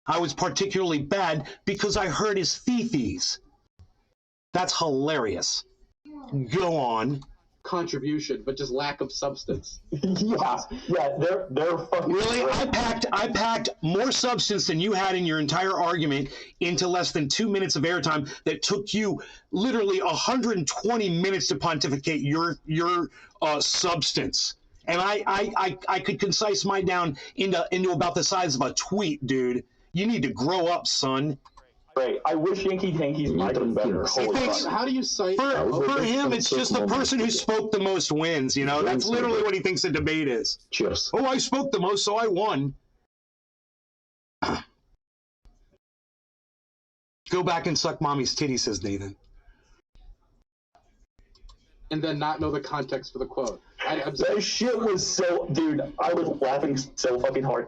I was particularly bad because I heard his fee-fees. That's hilarious. Go on. Contribution, but just lack of substance. Yeah, they're fucking really. Great. I packed more substance than you had in your entire argument into less than 2 minutes of airtime that took you literally 120 minutes to pontificate your substance. And I could concise mine down into about the size of a tweet, dude. You need to grow up, son. Great. I wish Yankee Tanky's mic was better. How do you cite... For him, it's just the person who spoke the most wins, That's literally what he thinks a debate is. Cheers. Oh, I spoke the most, so I won. Go back and suck mommy's titty, says Nathan. And then not know the context for the quote. That shit was so... Dude, I was laughing so fucking hard.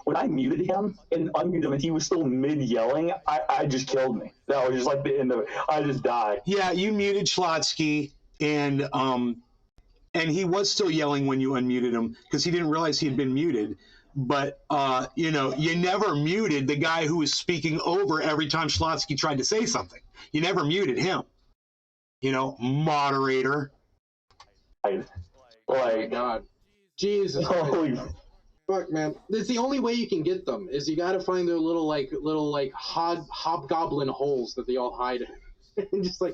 When I muted him and unmuted him and he was still mid-yelling, I just killed me. That was just like the end of it. I just died. Yeah, you muted Schlotsky, and he was still yelling when you unmuted him because he didn't realize he had been muted. But, you never muted the guy who was speaking over every time Schlotsky tried to say something. You never muted him. Moderator. Oh, my God. Jesus. Holy fuck, man. It's the only way you can get them is you gotta find their little hobgoblin holes that they all hide in. Just find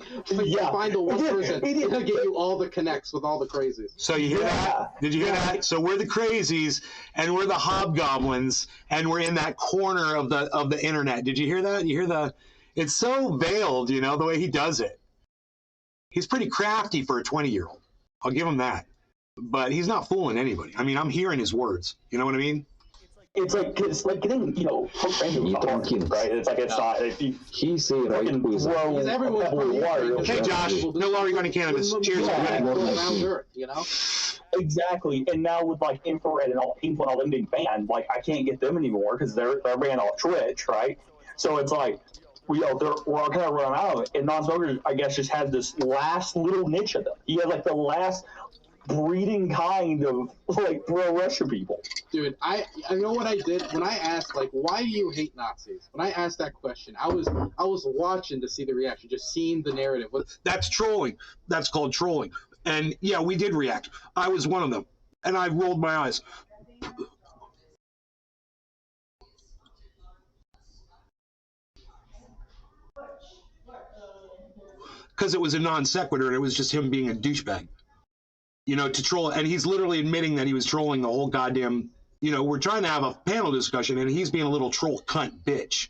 the one person that'll get you all the connects with all the crazies. So you hear that? Did you hear that? So we're the crazies and we're the hobgoblins and we're in that corner of the internet. Did you hear that? You hear it's so veiled, the way he does it. He's pretty crafty for a 20-year-old. I'll give him that. But he's not fooling anybody. I mean, I'm hearing his words. You know what I mean? It's like getting, hooked into a heart, right? It's like it's not. He's a right wizard. He's everyone's water. Hey, Josh. No longer going to cannabis. Cheers. Exactly. And now with infrared and all painful and all them being banned, I can't get them anymore because they're banned off Twitch, right? So it's we're all kind of running out of it. And Non-Smoker, I guess, just has this last little niche of them. He has the last breeding kind of pro-Russia people. Dude, I know what I did when I asked why do you hate Nazis? When I asked that question, I was watching to see the reaction, just seeing the narrative. That's trolling. That's called trolling. And yeah, we did react. I was one of them, and I rolled my eyes. Because it was a non sequitur, and it was just him being a douchebag. To troll, and he's literally admitting that he was trolling the whole goddamn, we're trying to have a panel discussion, and he's being a little troll cunt bitch.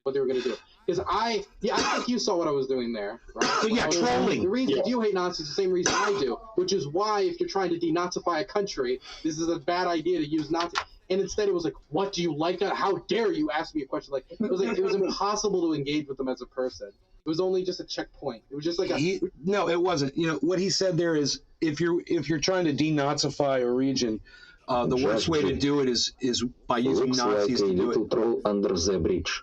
What they were going to do. Because I think you saw what I was doing there, right? So yeah, trolling. The reason you hate Nazis is the same reason I do, which is why if you're trying to denazify a country, this is a bad idea to use Nazi. And instead it was what do you like? How dare you ask me a question? It was impossible to engage with them as a person. It was only just a checkpoint. It was just no, it wasn't. What he said there is if you're trying to denazify a region, the worst way to do it is by using Nazis to do it. Troll under the bridge.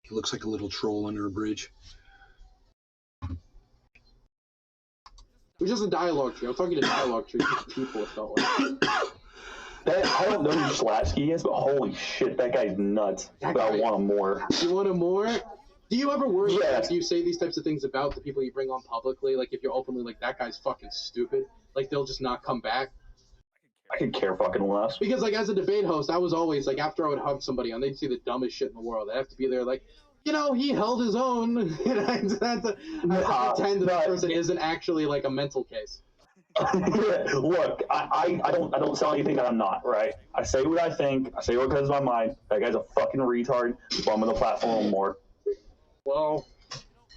He looks like a little troll under a bridge. It was just a dialogue tree. I was talking to dialogue tree people. It felt like. I don't know who Slatsky is, but holy shit, that guy's nuts. But I want him more. You want him more? Do you ever worry Yeah. if you say these types of things about the people you bring on publicly? Like, if you're openly like, that guy's fucking stupid, like, they'll just not come back? I could care fucking less. Because, like, as a debate host, I was always, like, after I would hug somebody on, they'd say the dumbest shit in the world. I'd have to be there, like, you know, he held his own. And I have to pretend that the person isn't actually, like, a mental case. Look, I don't sell anything that I'm not, right? I say what I think. I say what comes to my mind. That guy's a fucking retard. Bum on the platform more. Well,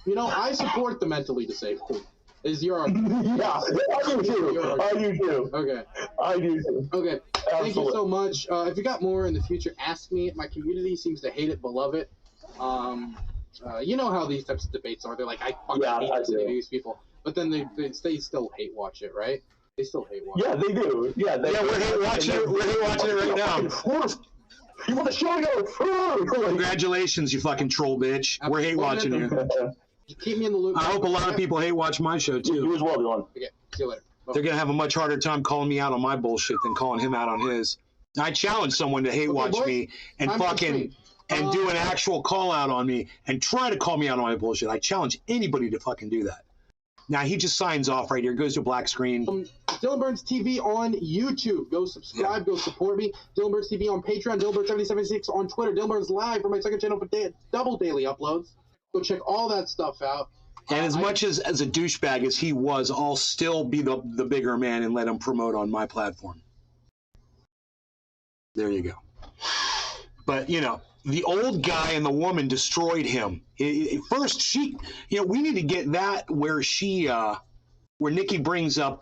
you know, I support the mentally disabled. Is your argument? Yeah, I do too. I do too. Okay. I do too. Okay. Absolutely. Thank you so much. If you got more in the future, ask me. My community seems to hate it but love it. You know how these types of debates are. They're like, I fucking hate listening to these people. But then they still hate watch it, right? They still hate watch it. Yeah, they do. Yeah, we're hate watching it. We're hate watching it right now. You want to show me? Congratulations, you fucking troll bitch. We're hate watching you. Keep me in the loop. I hope a lot of people hate watch my show too. You as well, Dylan. Okay, see you later. Bye. They're gonna have a much harder time calling me out on my bullshit than calling him out on his. I challenge someone to hate watch me and fucking and do an actual call out on me and try to call me out on my bullshit. I challenge anybody to fucking do that. Now he just signs off right here, goes to black screen. Dylan Burns TV on YouTube. Go subscribe, go support me. Dylan Burns TV on Patreon, Dylan Burns 776 on Twitter, Dylan Burns Live for my second channel for double daily uploads. Go check all that stuff out. And as much as a douchebag as he was, I'll still be the bigger man and let him promote on my platform. There you go. But, you know, the old guy and the woman destroyed him. First, we need to get that where where Nikki brings up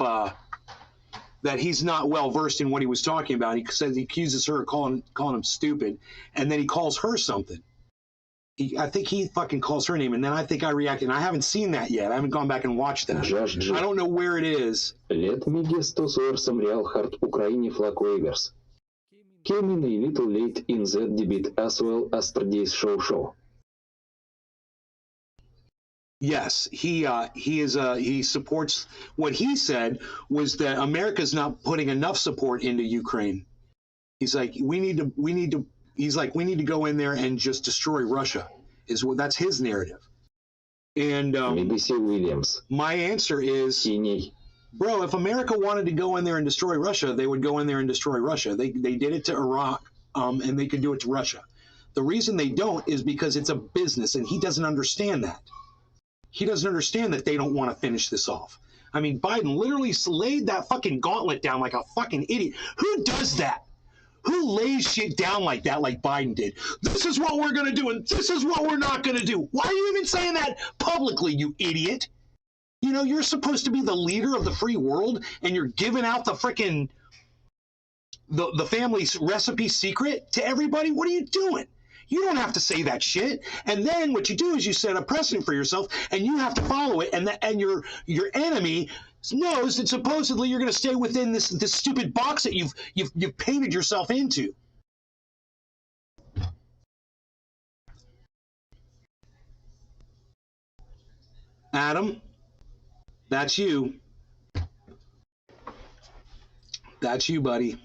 that he's not well versed in what he was talking about. He says he accuses her of calling him stupid, and then he calls her something. I think he fucking calls her name, and then I think I reacted. And I haven't seen that yet. I haven't gone back and watched that. I don't know where it is. Let me guess to some real hard Ukraine flag wavers. Came in a little late in that debate as well as today's show. Yes, he supports what he said was that America's not putting enough support into Ukraine. He's like, we need to go in there and just destroy Russia. That's his narrative. And BBC Williams. My answer is, bro, if America wanted to go in there and destroy Russia, they would go in there and destroy Russia. They did it to Iraq, and they could do it to Russia. The reason they don't is because it's a business, and he doesn't understand that. He doesn't understand that they don't want to finish this off. I mean, Biden literally laid that fucking gauntlet down like a fucking idiot. Who does that? Who lays shit down like that, like Biden did? This is what we're going to do, and this is what we're not going to do. Why are you even saying that publicly, you idiot? You know, you're supposed to be the leader of the free world, and you're giving out the frickin' the family's recipe secret to everybody? What are you doing? You don't have to say that shit. And then what you do is you set a precedent for yourself, and you have to follow it. And your enemy knows that supposedly you're going to stay within this stupid box that you've painted yourself into. Adam, that's you. That's you, buddy.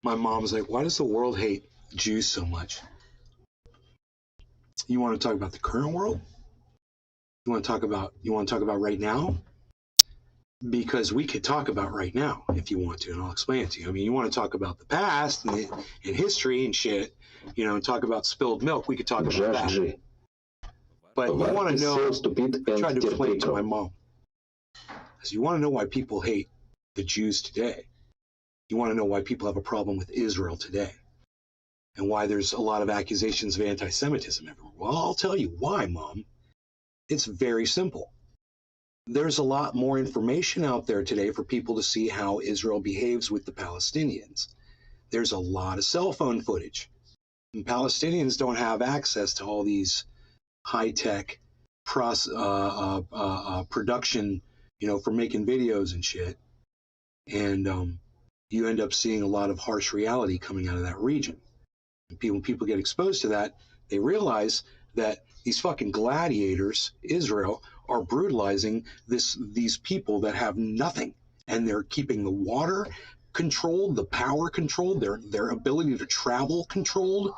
My mom's like, why does the world hate Jews so much? You want to talk about the current world? You want to talk about right now? because we could talk about right now if you want to, and I'll explain it to you. I mean, you want to talk about the past and history and shit, you know, and talk about spilled milk. We could talk about that. But you want to know, I tried to explain it to my mom. Because you want to know why people hate the Jews today. You want to know why people have a problem with Israel today. And why there's a lot of accusations of anti-Semitism everywhere. Well, I'll tell you why, Mom. It's very simple. There's a lot more information out there today for people to see how Israel behaves with the Palestinians. There's a lot of cell phone footage. And Palestinians don't have access to all these high-tech production, you know, for making videos and shit. And you end up seeing a lot of harsh reality coming out of that region. And when people get exposed to that, they realize that these fucking gladiators, Israel, are brutalizing these people that have nothing, and they're keeping the water controlled, the power controlled, their ability to travel controlled.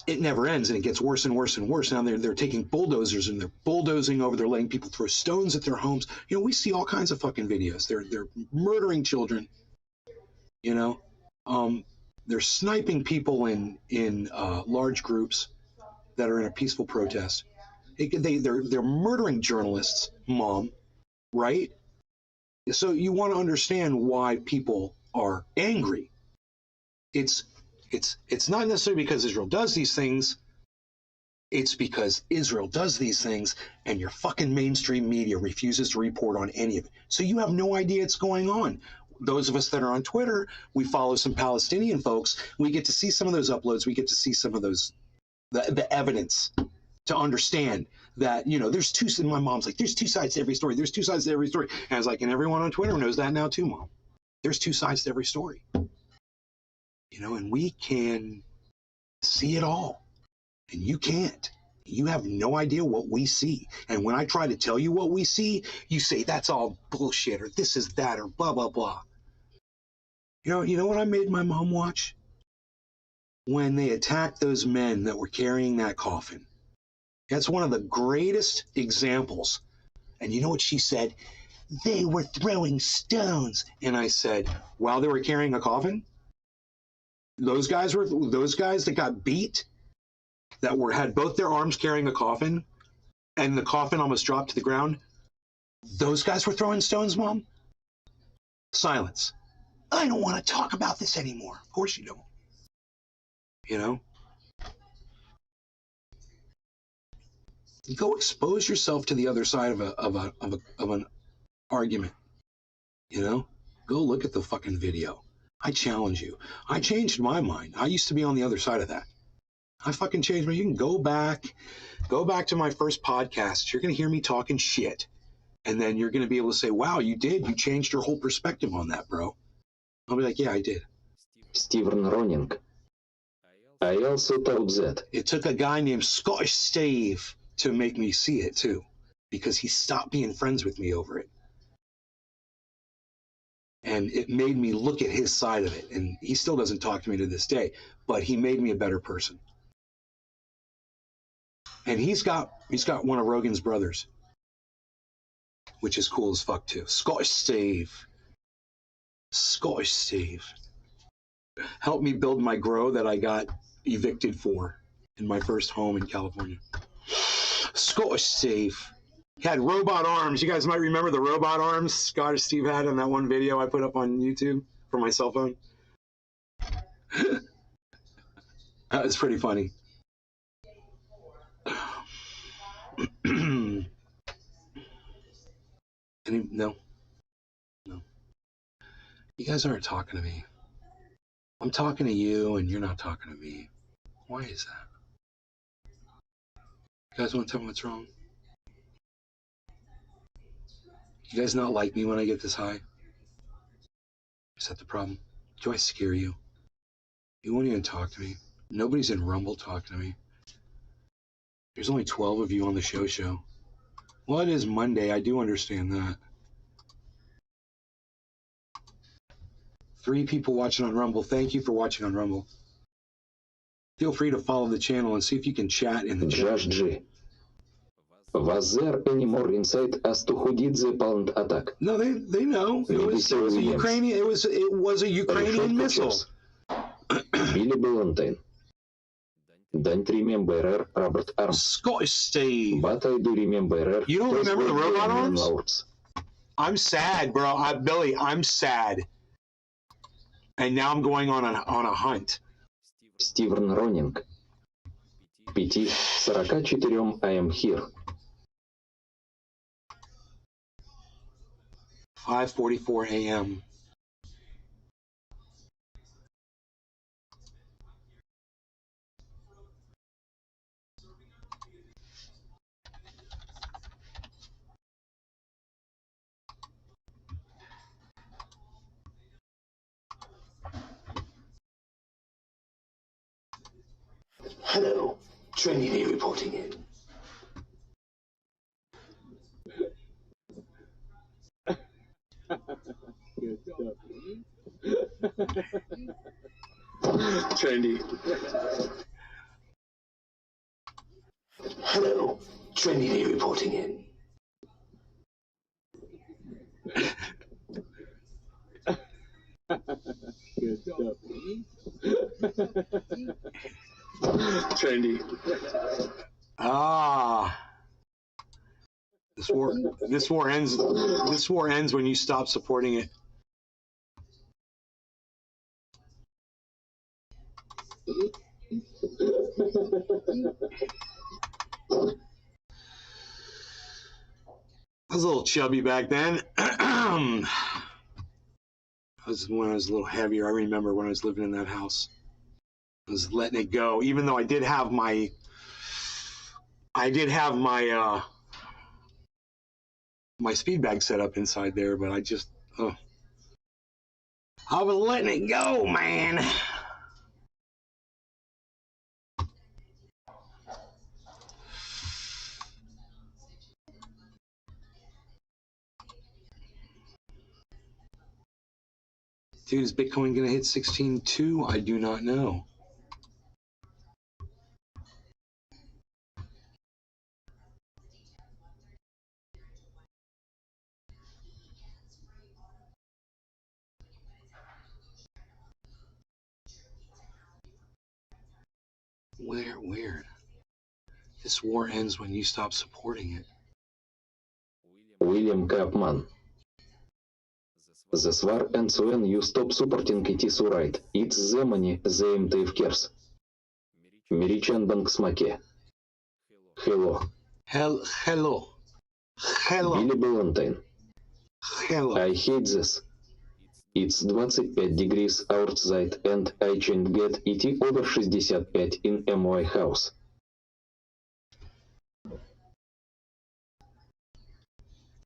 It never ends, and it gets worse and worse and worse. Now they're taking bulldozers and they're bulldozing over. They're letting people throw stones at their homes. You know, we see all kinds of fucking videos. They're murdering children. You know, they're sniping people in large groups that are in a peaceful protest. They're murdering journalists, Mom, right? So you want to understand why people are angry. It's not necessarily because Israel does these things. It's because Israel does these things and your fucking mainstream media refuses to report on any of it. So you have no idea what's going on. Those of us that are on Twitter, we follow some Palestinian folks. We get to see some of those uploads. We get to see some of those, the evidence to understand that, you know, there's two, and my mom's like, there's two sides to every story. There's two sides to every story. And I was like, and everyone on Twitter knows that now too, Mom. There's two sides to every story. You know, and we can see it all. And you can't. You have no idea what we see. And when I try to tell you what we see, you say that's all bullshit, or this is that, or blah, blah, blah. You know what I made my mom watch? When they attacked those men that were carrying that coffin. That's one of the greatest examples. And you know what she said? They were throwing stones. And I said, while they were carrying a coffin? Those guys that got beat, that had both their arms carrying a coffin, and the coffin almost dropped to the ground. Those guys were throwing stones, Mom? Silence. I don't want to talk about this anymore. Of course you don't. You know? You go expose yourself to the other side of an argument. You know? Go look at the fucking video. I challenge you. I changed my mind. I used to be on the other side of that. I fucking changed my. You can go back to my first podcast. You're going to hear me talking shit. And then you're going to be able to say, wow, you did. You changed your whole perspective on that, bro. I'll be like, yeah, I did. Stephen Roning. I also thought that. It took a guy named Scottish Steve to make me see it, too. Because he stopped being friends with me over it. And it made me look at his side of it. And he still doesn't talk to me to this day. But he made me a better person. And he's got one of Rogan's brothers, which is cool as fuck too. Scottish Steve helped me build my grow that I got evicted for in my first home in California. Scottish Steve. He had robot arms. You guys might remember the robot arms Scottish Steve had in that one video I put up on YouTube for my cell phone. That was pretty funny. No. You guys aren't talking to me. I'm talking to you and you're not talking to me. Why is that? You guys want to tell me what's wrong? You guys not like me when I get this high? Is that the problem? Do I scare you? You won't even talk to me. Nobody's in Rumble talking to me. There's only 12 of you on the show. Well, it is Monday. I do understand that. 3 people watching on Rumble. Thank you for watching on Rumble. Feel free to follow the channel and see if you can chat in the chat. Was there any more insight as to who did the planned attack? No, they know. It was a Ukrainian. It was a Ukrainian missile. Billy Ballantine. Don't remember Robert Arms. Scottish Steve. But I do remember. You don't remember the robot arms? Lords. I'm sad, bro. Billy, I'm sad. And now I'm going on a hunt. Steven Ronning. 5:44 I am here. 5:44 a.m. Hello, Trinity reporting in. Good stuff. Trendy. Hello, Trinity reporting in. Good stuff. Trendy. This war ends when you stop supporting it. I was a little chubby back then. When I was a little heavier. I remember when I was living in that house. I was letting it go, even though I did have my my speed bag set up inside there, but I was letting it go, man. Dude, is Bitcoin gonna hit 16.2? I do not know. Weird. This war ends when you stop supporting it. William Kapman. The war ends when you stop supporting it is right. It's the money, the MTF cares. Merichan Banksmake. Hello. Hello. Billy Ballantine. Hello. I hate this. It's 25 degrees outside and I can't get it over 65 in my house.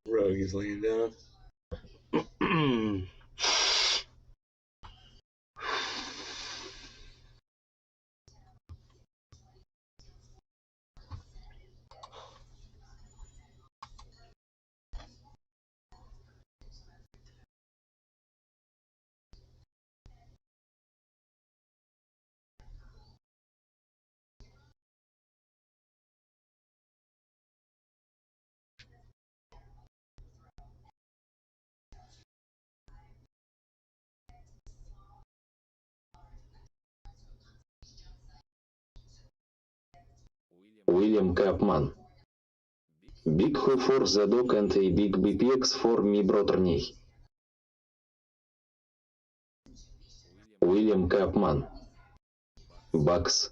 Rogue is laying down. William Kapman. Big who for the dog and a big BPX for me brother. William Kapman. Bucks.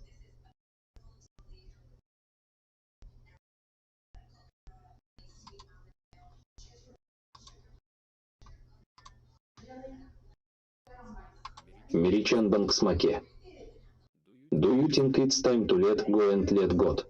Merichan Banksmake. Do you think it's time to let go and let God?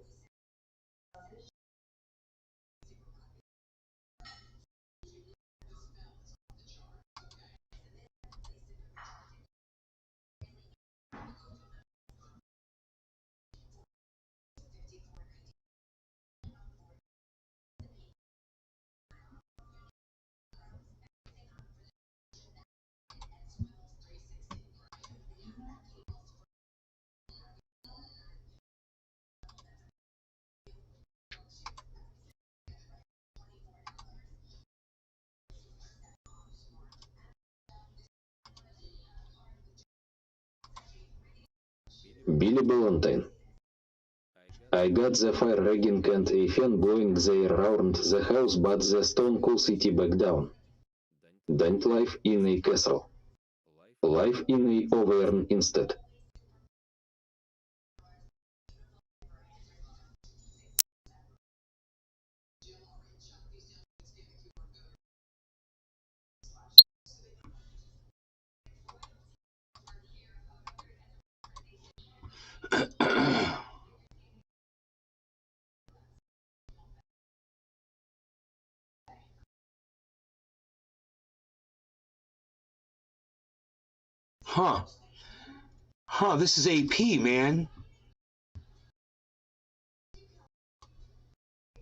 Billy Ballantine. I got the fire raging and a fan blowing there around the house, but the stone cool city back down. Don't live in a castle. Live in a Auvergne instead. This is AP, man.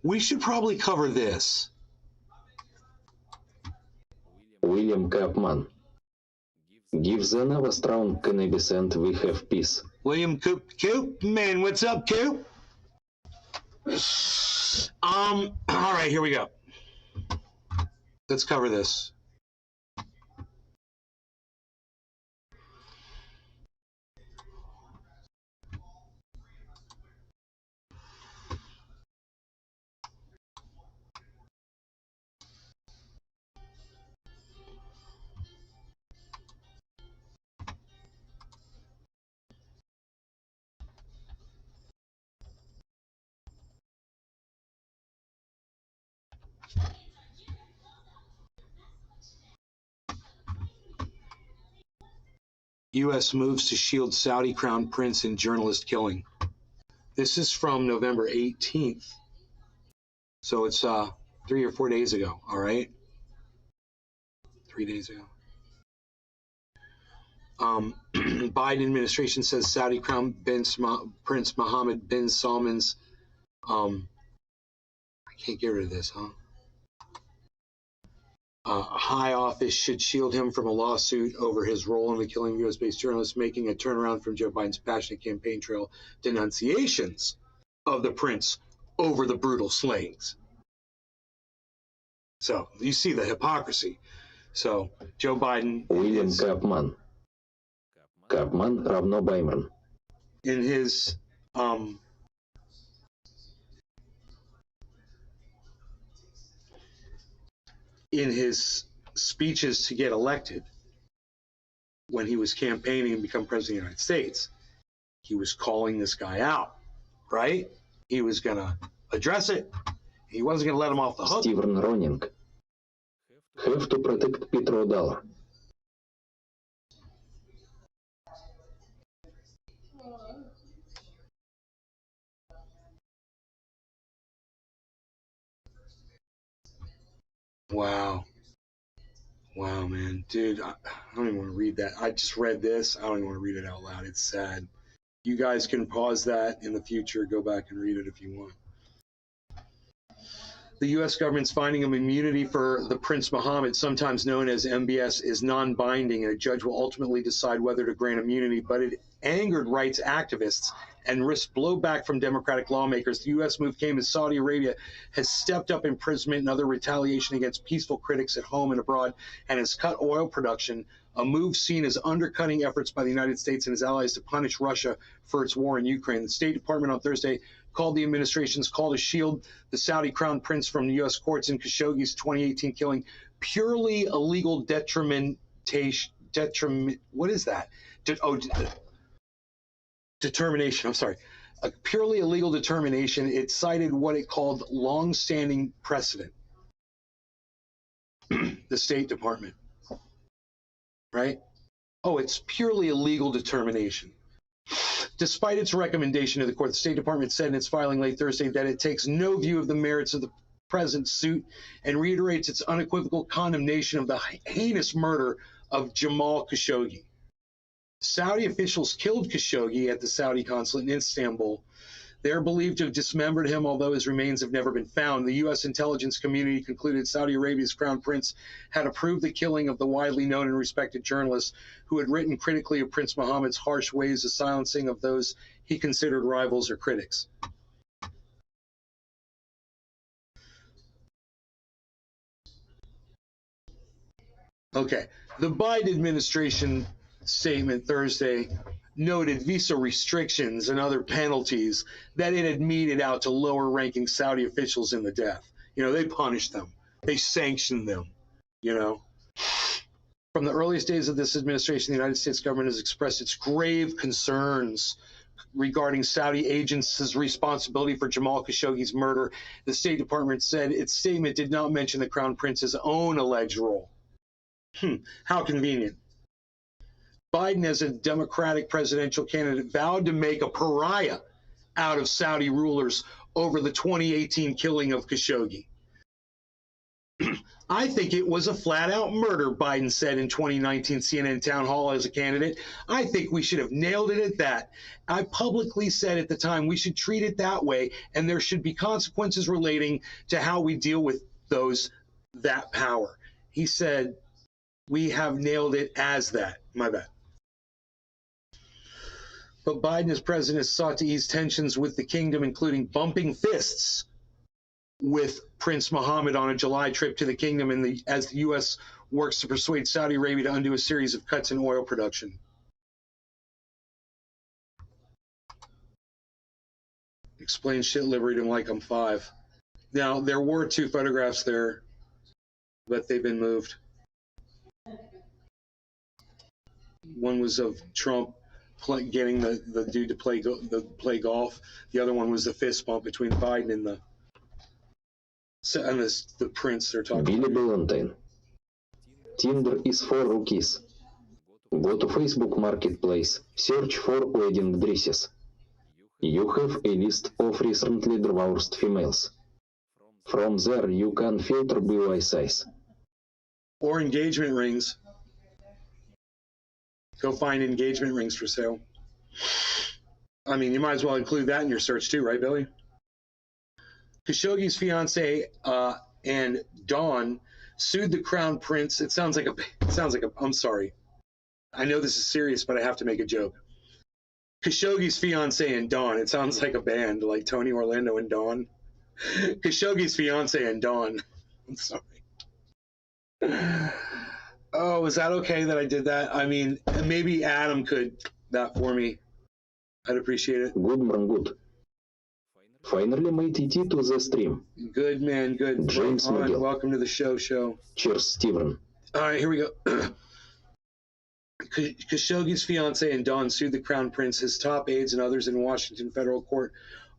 We should probably cover this. William Koopman. Give the Nova strong cannabis and we have peace. William man, what's up, Coop? All right, here we go. Let's cover this. U.S. moves to shield Saudi crown prince in journalist killing. This is from November 18th. So it's 3 or 4 days ago, all right? 3 days ago. Biden administration says Saudi crown Prince Mohammed bin Salman's, I can't get rid of this, huh? High office should shield him from a lawsuit over his role in the killing of U.S.-based journalists, making a turnaround from Joe Biden's passionate campaign trail denunciations of the prince over the brutal slayings. So you see the hypocrisy. So Joe Biden, William Koopman. Koopman равно Байман. In his speeches to get elected, when he was campaigning and become president of the United States, he was calling this guy out, right? He was going to address it. He wasn't going to let him off the hook. Stephen Roning. Have to protect petrodollar. Wow, man. Dude, I don't even want to read that. I just read this. I don't even want to read it out loud. It's sad. You guys can pause that in the future. Go back and read it if you want. The U.S. government's finding of immunity for the Prince Mohammed, sometimes known as MBS, is non-binding, and a judge will ultimately decide whether to grant immunity. But it angered rights activists and risked blowback from Democratic lawmakers. The U.S. move came as Saudi Arabia has stepped up imprisonment and other retaliation against peaceful critics at home and abroad, and has cut oil production, a move seen as undercutting efforts by the United States and its allies to punish Russia for its war in Ukraine. The State Department on Thursday called the administration's call to shield the Saudi crown prince from the U.S. courts in Khashoggi's 2018 killing purely illegal what is that? Determination. I'm sorry. A purely illegal determination. It cited what it called long-standing precedent. The State Department. Right? Oh, it's purely illegal determination. Despite its recommendation to the court, the State Department said in its filing late Thursday that it takes no view of the merits of the present suit and reiterates its unequivocal condemnation of the heinous murder of Jamal Khashoggi. Saudi officials killed Khashoggi at the Saudi consulate in Istanbul. They're believed to have dismembered him, although his remains have never been found. The U.S. intelligence community concluded Saudi Arabia's crown prince had approved the killing of the widely known and respected journalist who had written critically of Prince Mohammed's harsh ways of silencing of those he considered rivals or critics. Okay, the Biden administration statement Thursday noted visa restrictions and other penalties that it had meted out to lower-ranking Saudi officials in the death. You know, they punished them. They sanctioned them, you know. From the earliest days of this administration, the United States government has expressed its grave concerns regarding Saudi agents' responsibility for Jamal Khashoggi's murder. The State Department said its statement did not mention the Crown Prince's own alleged role. How convenient. Biden, as a Democratic presidential candidate, vowed to make a pariah out of Saudi rulers over the 2018 killing of Khashoggi. I think it was a flat-out murder, Biden said in 2019 CNN town hall as a candidate. I think we should have nailed it at that. I publicly said at the time we should treat it that way, and there should be consequences relating to how we deal with that power. He said, we have nailed it as that. My bad. But Biden, as president, sought to ease tensions with the kingdom, including bumping fists with Prince Mohammed on a July trip to the kingdom as the U.S. works to persuade Saudi Arabia to undo a series of cuts in oil production. Explain shit liberating like I'm 5. Now, there were 2 photographs there, but they've been moved. One was of Trump getting the dude to play golf. The other one was the fist bump between Biden and the prince they're talking Billy Valentine. Tinder is for rookies. Go to Facebook Marketplace. Search for wedding dresses. You have a list of recently divorced females. From there, you can filter by size. Or engagement rings. Go find engagement rings for sale. I mean, you might as well include that in your search too, right, Billy? Khashoggi's fiance and Dawn sued the Crown Prince. It sounds like I'm sorry. I know this is serious, but I have to make a joke. Khashoggi's fiance and Dawn. It sounds like a band, like Tony Orlando and Dawn. Khashoggi's fiance and Dawn. I'm sorry. Oh, is that okay that I did that? I mean, maybe Adam could that for me. I'd appreciate it. Good man, good. Finally made it to the stream. Good man, good. James Miguel. Welcome to the show. Cheers, Steven. All right, here we go. Khashoggi's fiance and Dawn sued the Crown Prince, his top aides, and others in Washington federal court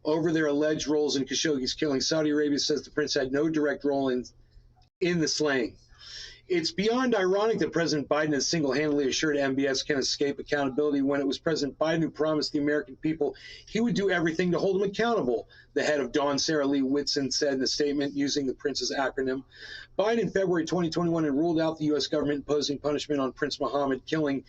over their alleged roles in Khashoggi's killing. Saudi Arabia says the prince had no direct role in the slaying. It's beyond ironic that President Biden has single-handedly assured MBS can escape accountability when it was President Biden who promised the American people he would do everything to hold him accountable, the head of Dawn, Sarah Lee Whitson, said in a statement using the prince's acronym. Biden in February 2021 had ruled out the U.S. government imposing punishment on Prince Mohammed, killing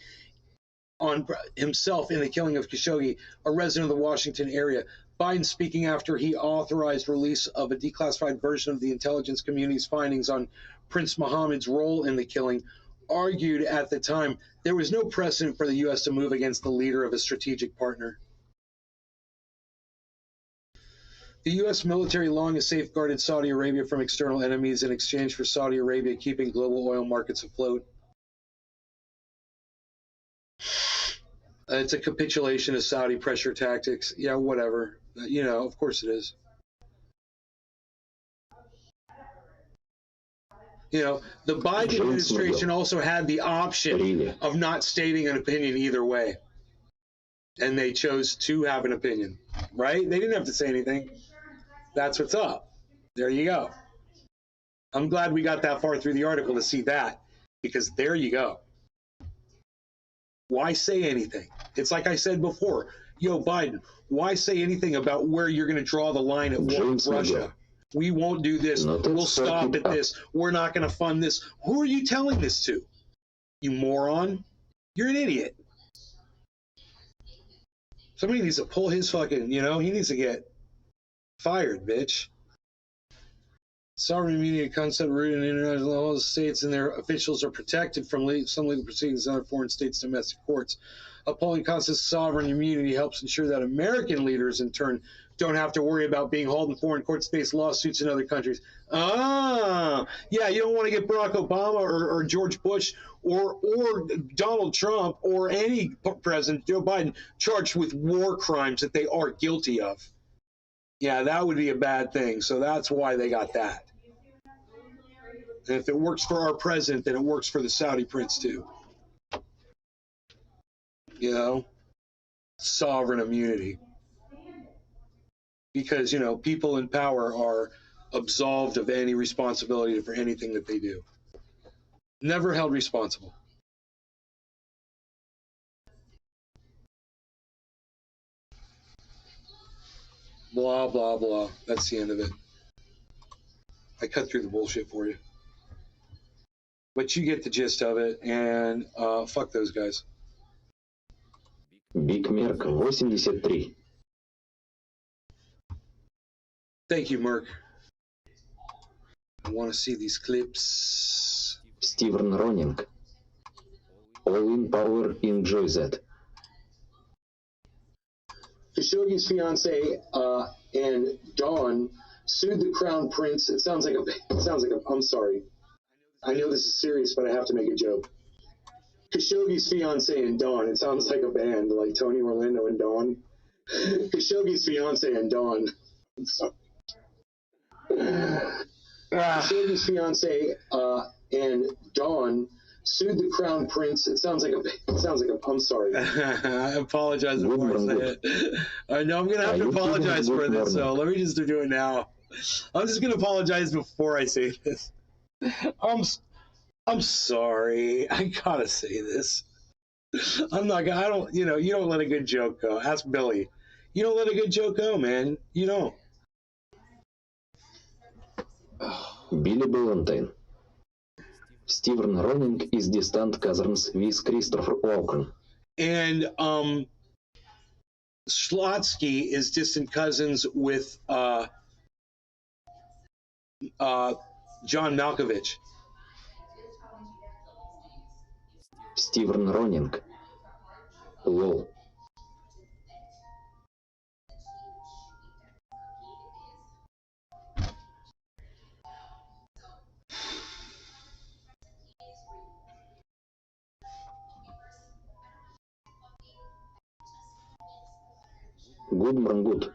on himself in the killing of Khashoggi, a resident of the Washington area. Biden speaking after he authorized release of a declassified version of the intelligence community's findings on Prince Mohammed's role in the killing, argued at the time there was no precedent for the U.S. to move against the leader of a strategic partner. The U.S. military long has safeguarded Saudi Arabia from external enemies in exchange for Saudi Arabia keeping global oil markets afloat. It's a capitulation of Saudi pressure tactics. Yeah, whatever. You know, of course it is. You know, the Biden administration also had the option of not stating an opinion either way. And they chose to have an opinion, right? They didn't have to say anything. That's what's up. There you go. I'm glad we got that far through the article to see that, because there you go. Why say anything? It's like I said before. Yo, Biden, why say anything about where you're going to draw the line at war with Russia? We won't do this. We'll stop at this. We're not going to fund this. Who are you telling this to? You moron. You're an idiot. Somebody needs to pull his fucking, you know, he needs to get fired, bitch. Sovereign immunity concept rooted in international law. The states and their officials are protected from some legal proceedings in other foreign states' domestic courts. Upholding concept of sovereign immunity helps ensure that American leaders, in turn, don't have to worry about being hauled in foreign courts to face lawsuits in other countries. Ah, yeah, you don't want to get Barack Obama or George Bush or Donald Trump or any president, Joe Biden, charged with war crimes that they are guilty of. Yeah, that would be a bad thing. So that's why they got that. And if it works for our president, then it works for the Saudi prince too. You know, sovereign immunity. Because, you know, people in power are absolved of any responsibility for anything that they do. Never held responsible. Blah, blah, blah. That's the end of it. I cut through the bullshit for you. But you get the gist of it, and fuck those guys. Big Merc 83. Thank you, Merc. I want to see these clips. Steven Ronning. All in power, enjoy that. Khashoggi's fiance and Dawn sued the crown prince. It sounds like I'm sorry. I know this is serious, but I have to make a joke. Khashoggi's fiance and Dawn. It sounds like a band, like Tony Orlando and Dawn. Khashoggi's fiance and Dawn. Khashoggi's fiance and Dawn sued the crown prince. It sounds like I'm sorry. I apologize before I say it. I know I'm gonna have to apologize for this, so let me just do it now. I'm just gonna apologize before I say this. I'm sorry. I gotta say this. You don't let a good joke go. Ask Billy. You don't let a good joke go, man. You don't. Billy Ballantine. Steven Ronning is distant cousins with Christopher Walken. And Schlotsky is distant cousins with John Malkovich. Steven Ronning. Lol. Good man, good.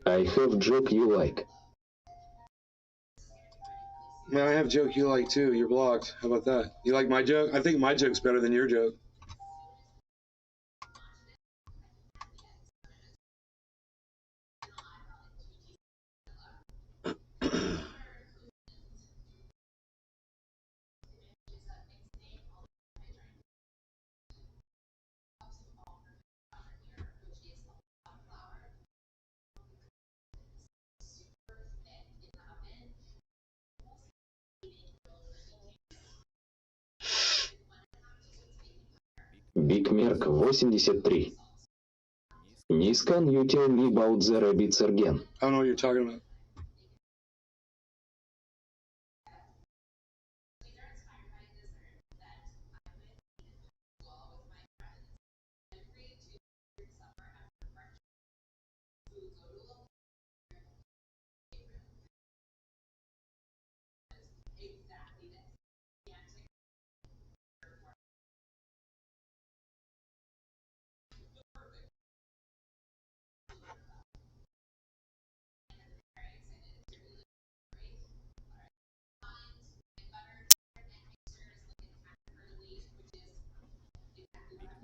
I have joke you like. Man, I have joke you like too. You're blocked. How about that? You like my joke? I think my joke's better than your joke. Big Merc 83. Nis, can you tell me about the rabbits again? I don't know what you're talking about.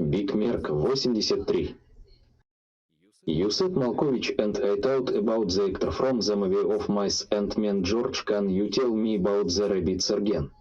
Big Merc 83. You said Malkovich and I thought about the actor from the movie of Mice and Men. George, can you tell me about the rabbits again?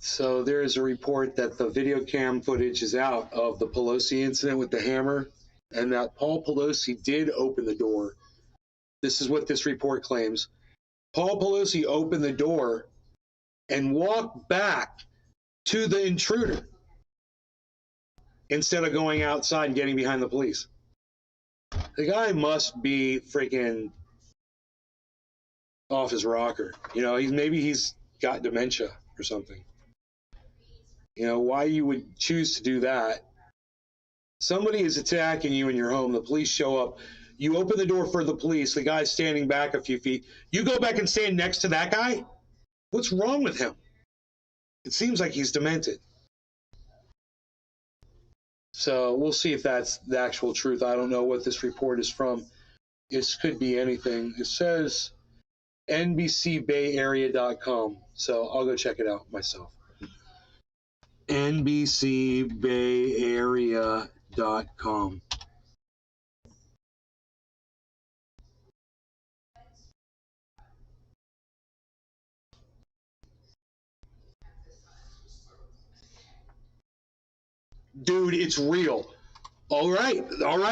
So there is a report that the video cam footage is out of the Pelosi incident with the hammer, and that Paul Pelosi did open the door. This is what this report claims. Paul Pelosi opened the door and walked back to the intruder instead of going outside and getting behind the police. The guy must be freaking off his rocker. You know, maybe he's got dementia or something. You know, why you would choose to do that? Somebody is attacking you in your home. The police show up. You open the door for the police. The guy's standing back a few feet. You go back and stand next to that guy? What's wrong with him? It seems like he's demented. So we'll see if that's the actual truth. I don't know what this report is from. This could be anything. It says NBCBayArea.com. So I'll go check it out myself. NBCBayArea.com. Dude, it's real. All right.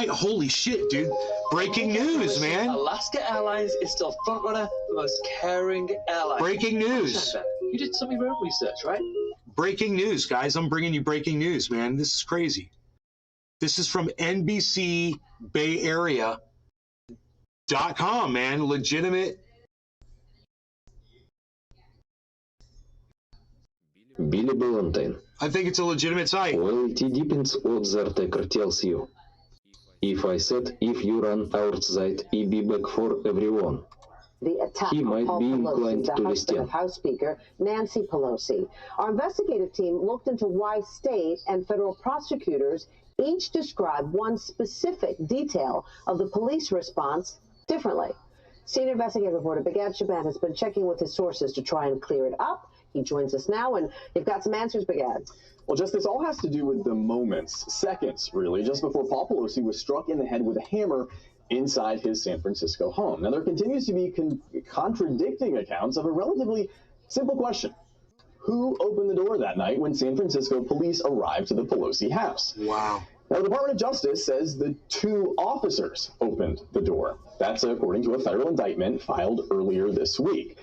Holy shit, dude. Breaking news, man. Alaska Airlines is still frontrunner for most caring airline. Breaking news. You did some of your own research, right? Breaking news, guys. I'm bringing you breaking news, man. This is crazy. This is from NBCBayArea.com, man. Legitimate. Billy Ballantine. I think it's a legitimate site. Well, it depends what the attacker tells you. If I said if you run outside, it be back for everyone. The attack He might on be Paul inclined Pelosi, to the husband listen. of House Speaker Nancy Pelosi. Our investigative team looked into why state and federal prosecutors each describe one specific detail of the police response differently. Senior investigative reporter Begad Shaban has been checking with his sources to try and clear it up. He joins us now, and you've got some answers, Begad. Well, Jess, this all has to do with the moments, seconds, really, just before Paul Pelosi was struck in the head with a hammer inside his San Francisco home. Now, there continues to be contradicting accounts of a relatively simple question. Who opened the door that night when San Francisco police arrived to the Pelosi house? Wow. Now, the Department of Justice says the two officers opened the door. That's according to a federal indictment filed earlier this week.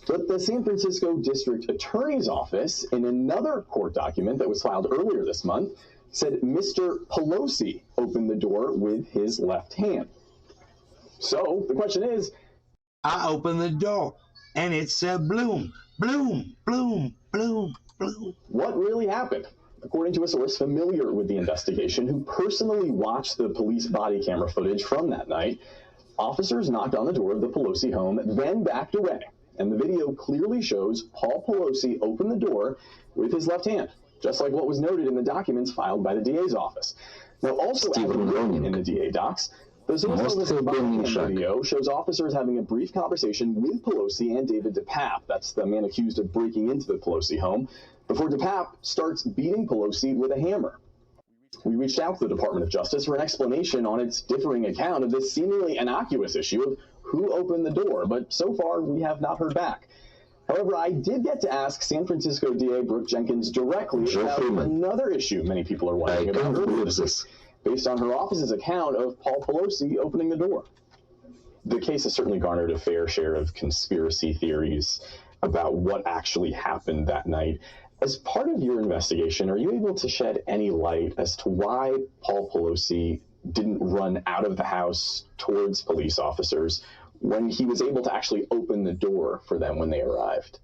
But the San Francisco District Attorney's Office, in another court document that was filed earlier this month, said Mr. Pelosi opened the door with his left hand. So the question is, I opened the door and it said bloom, bloom, bloom, bloom, bloom. What really happened? According to a source familiar with the investigation who personally watched the police body camera footage from that night, officers knocked on the door of the Pelosi home, then backed away. And the video clearly shows Paul Pelosi open the door with his left hand, just like what was noted in the documents filed by the DA's office. Now, also in the DA docs, the source video shows officers having a brief conversation with Pelosi and David DePape, that's the man accused of breaking into the Pelosi home, before DePape starts beating Pelosi with a hammer. We reached out to the Department of Justice for an explanation on its differing account of this seemingly innocuous issue of who opened the door, but so far we have not heard back. However, I did get to ask San Francisco DA Brooke Jenkins directly about another issue many people are wondering about earlier this week, based on her office's account of Paul Pelosi opening the door. The case has certainly garnered a fair share of conspiracy theories about what actually happened that night. As part of your investigation, are you able to shed any light as to why Paul Pelosi didn't run out of the house towards police officers when he was able to actually open the door for them when they arrived?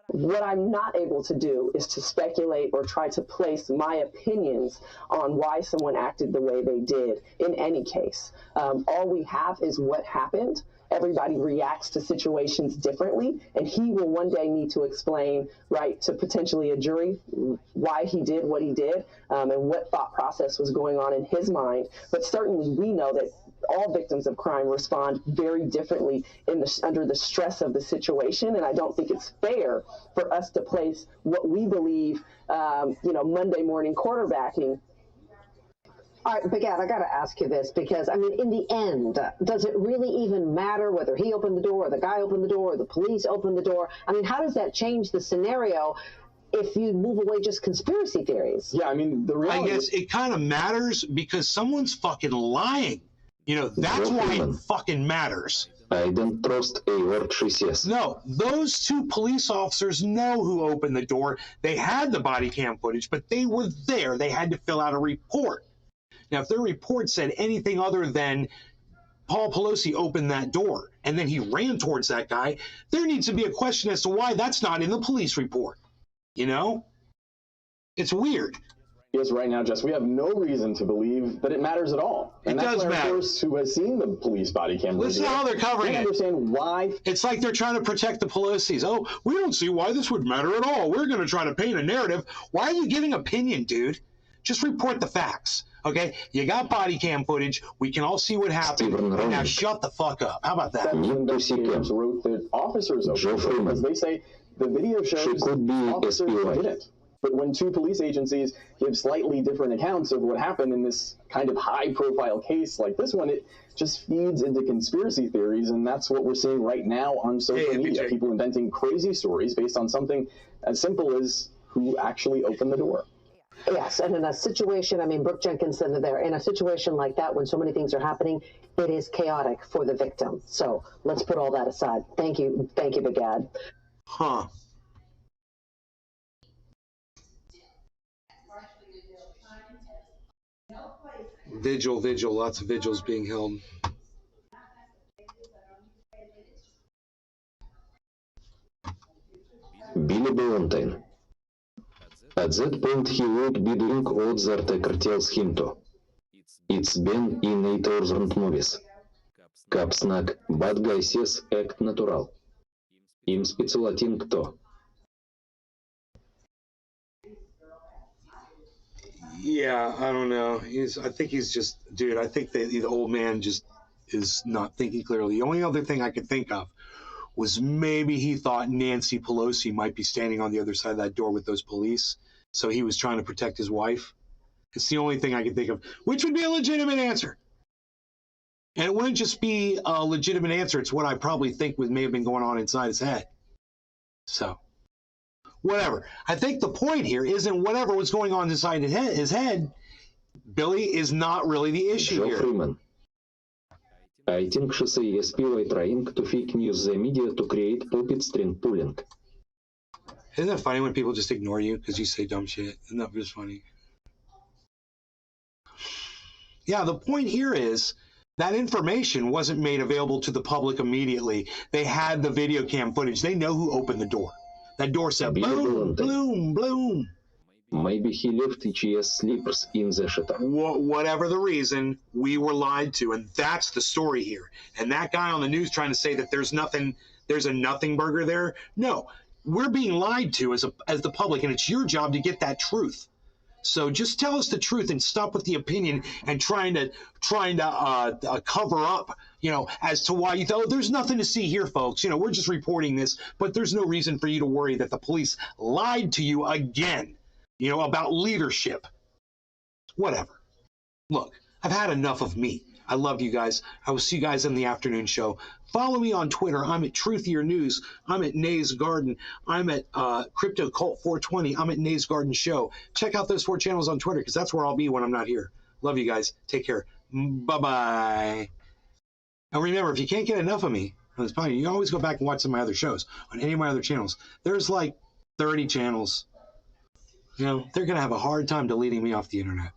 What I'm not able to do is to speculate or try to place my opinions on why someone acted the way they did in any case. All we have is what happened. Everybody reacts to situations differently, and he will one day need to explain, right, to potentially a jury why he did what he did and what thought process was going on in his mind. But certainly we know that all victims of crime respond very differently under the stress of the situation, and I don't think it's fair for us to place what we believe, Monday morning quarterbacking. All right, Begad, I got to ask you this because, I mean, in the end, does it really even matter whether he opened the door or the guy opened the door or the police opened the door? I mean, how does that change the scenario if you move away just conspiracy theories? Yeah, I mean, the reality... I guess it kind of matters because someone's fucking lying. You know, that's why it fucking matters. I don't trust a word she says. No, those two police officers know who opened the door. They had the body cam footage, but they were there. They had to fill out a report. Now, if their report said anything other than Paul Pelosi opened that door and then he ran towards that guy, there needs to be a question as to why that's not in the police report. You know? It's weird. Yes, right now, Jess, we have no reason to believe that it matters at all. And it does matter. Source who has seen the police body camera. Listen to how they're covering it. Understand why. It's like they're trying to protect the Pelosi's. Oh, we don't see why this would matter at all. We're going to try to paint a narrative. Why are you giving opinion, dude? Just report the facts. Okay? You got body cam footage. We can all see what happened. Now shut the fuck up. How about that? Investigators wrote that officers because they say the video shows officers didn't. But when two police agencies give slightly different accounts of what happened in this kind of high-profile case like this one, it just feeds into conspiracy theories, and that's what we're seeing right now on social media. People inventing crazy stories based on something as simple as who actually opened the door. Yes, and in a situation, I mean, Brooke Jenkins said it there, in a situation like that, when so many things are happening, it is chaotic for the victim. So let's put all that aside. Thank you, Big Ad. Huh. Vigil, lots of vigils being held. Billy Valentine. At that point he would be doing all that Tucker tells him to. It's been in 8,000 movies. Cop snack, bad guy says act natural. Им спецлатин кто? Yeah, I don't know. I think he's just, dude, I think the old man just is not thinking clearly. The only other thing I could think of was maybe he thought Nancy Pelosi might be standing on the other side of that door with those police, so he was trying to protect his wife. It's the only thing I can think of, which would be a legitimate answer. And it wouldn't just be a legitimate answer. It's what I probably think may have been going on inside his head. So, whatever. I think the point here isn't whatever was going on inside his head. Billy is not really the issue here. Freeman. I think she is trying to fake news the media to create pulpit string pulling. Isn't it funny when people just ignore you because you say dumb shit? Isn't that just funny? Yeah, the point here is that information wasn't made available to the public immediately. They had the video cam footage. They know who opened the door. That door said boom, bloom, bloom. Maybe he left HES sleepers in the shutter. Whatever the reason, we were lied to, and that's the story here. And that guy on the news trying to say that there's a nothing burger there. No, we're being lied to as the public, and it's your job to get that truth. So just tell us the truth and stop with the opinion and trying to cover up, as to why you thought, there's nothing to see here, folks. We're just reporting this, but there's no reason for you to worry that the police lied to you again, about leadership. Whatever. Look, I've had enough of me. I love you guys. I will see you guys in the afternoon show. Follow me on Twitter. I'm at Truthier News. I'm at Nays Garden. I'm at Crypto Cult 420. I'm at Nays Garden Show. Check out those 4 channels on Twitter because that's where I'll be when I'm not here. Love you guys. Take care. Bye-bye. And remember, if you can't get enough of me on this podcast, you can always go back and watch some of my other shows on any of my other channels. There's like 30 channels. They're going to have a hard time deleting me off the internet.